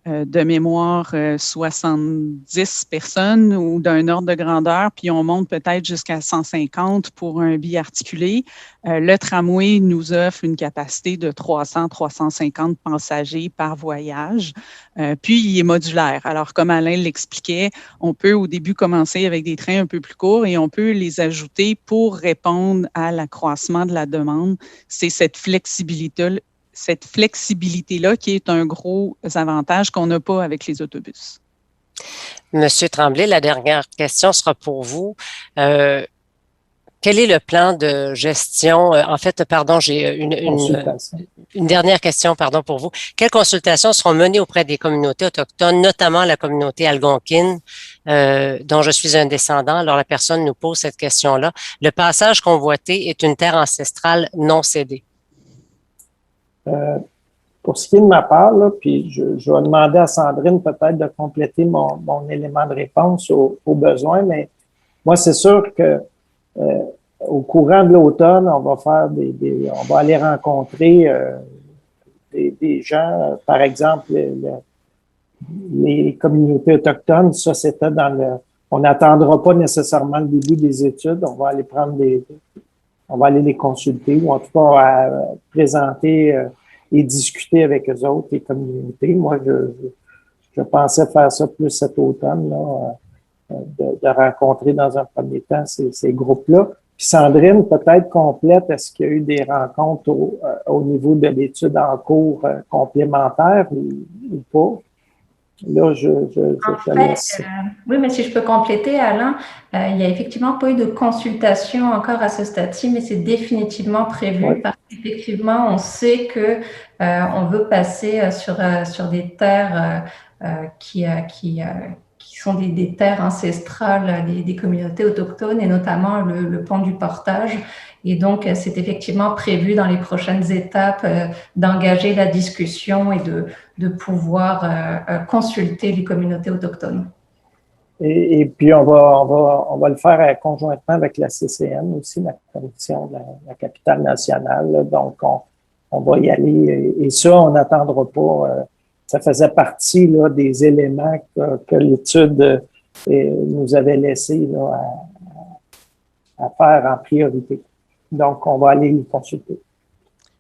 de mémoire 70 personnes ou d'un ordre de grandeur, puis on monte peut-être jusqu'à 150 pour un biarticulé. Le tramway nous offre une capacité de 300-350 passagers par voyage, puis il est modulaire. Alors, comme Alain l'expliquait, on peut au début commencer avec des trains un peu plus courts et on peut les ajouter pour répondre à l'accroissement de la demande. C'est cette flexibilité-là qui est un gros avantage qu'on n'a pas avec les autobus. Monsieur Tremblay, la dernière question sera pour vous. Quel est le plan de gestion? En fait, pardon, j'ai une dernière question, pardon, pour vous. Quelles consultations seront menées auprès des communautés autochtones, notamment la communauté algonquine, dont je suis un descendant? Alors, la personne nous pose cette question-là. Le passage convoité est une terre ancestrale non cédée. Pour ce qui est de ma part, là, puis je vais demander à Sandrine peut-être de compléter mon élément de réponse aux besoins, mais moi, c'est sûr que au courant de l'automne, on va faire on va aller rencontrer des gens, par exemple, les communautés autochtones. Ça, c'était on n'attendra pas nécessairement le début des études. On va aller prendre on va aller les consulter ou en tout cas présenter et discuter avec eux autres, les communautés. Moi, je pensais faire ça plus cet automne, là, de rencontrer dans un premier temps ces groupes-là. Puis Sandrine, peut-être complète, est-ce qu'il y a eu des rencontres au niveau de l'étude en cours complémentaire ou pas? Là, je te laisse. Oui, mais si je peux compléter, Alain, il n'y a effectivement pas eu de consultation encore à ce stade-ci, mais c'est définitivement prévu Oui. parce qu'effectivement, on sait que on veut passer sur des terres qui sont des terres ancestrales des communautés autochtones et notamment le pont du portage. Et donc, c'est effectivement prévu dans les prochaines étapes d'engager la discussion et de pouvoir consulter les communautés autochtones. Et puis, on va le faire conjointement avec la CCN aussi, la Commission de la capitale nationale. Là. Donc, on va y aller. Et ça, on n'attendra pas. Ça faisait partie là, des éléments que l'étude nous avait laissé là, à faire en priorité. Donc, on va aller les consulter.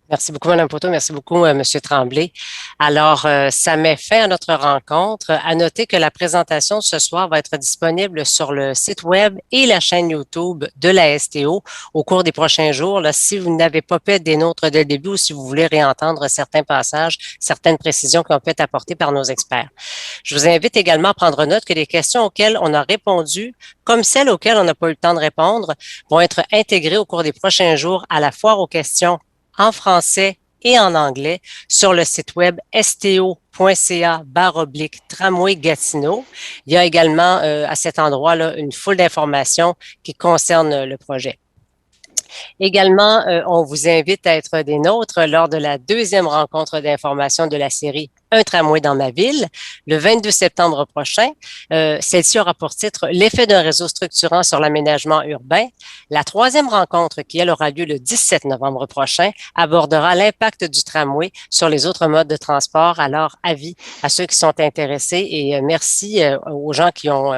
Merci beaucoup, Mme Poteau. Merci beaucoup, M. Tremblay. Alors, ça met fin à notre rencontre. À noter que la présentation de ce soir va être disponible sur le site Web et la chaîne YouTube de la STO au cours des prochains jours. Là, si vous n'avez pas pu être des nôtres dès le début ou si vous voulez réentendre certains passages, certaines précisions qui ont pu être apportées par nos experts. Je vous invite également à prendre note que les questions auxquelles on a répondu, comme celles auxquelles on n'a pas eu le temps de répondre, vont être intégrées au cours des prochains jours à la foire aux questions en français et en anglais sur le site web sto.ca/tramway-gatineau. Il y a également à cet endroit-là une foule d'informations qui concernent le projet. Également, on vous invite à être des nôtres lors de la deuxième rencontre d'information de la série Un tramway dans ma ville, le 22 septembre prochain. Celle-ci aura pour titre L'effet d'un réseau structurant sur l'aménagement urbain. La troisième rencontre, qui elle aura lieu le 17 novembre prochain, abordera l'impact du tramway sur les autres modes de transport. Alors, avis à ceux qui sont intéressés et merci aux gens qui ont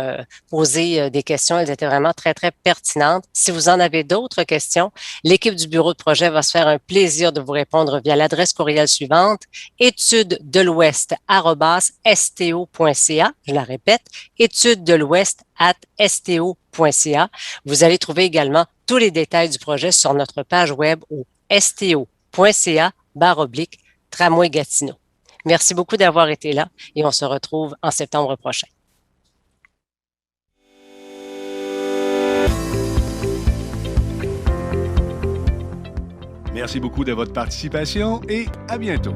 posé des questions. Elles étaient vraiment très, très pertinentes. Si vous en avez d'autres questions, l'équipe du bureau de projet va se faire un plaisir de vous répondre via l'adresse courriel suivante, études-de-l'ouest@sto.ca. Je la répète, études-de-l'ouest@sto.ca. Vous allez trouver également tous les détails du projet sur notre page web au sto.ca/tramway Gatineau. Merci beaucoup d'avoir été là et on se retrouve en septembre prochain. Merci beaucoup de votre participation et à bientôt.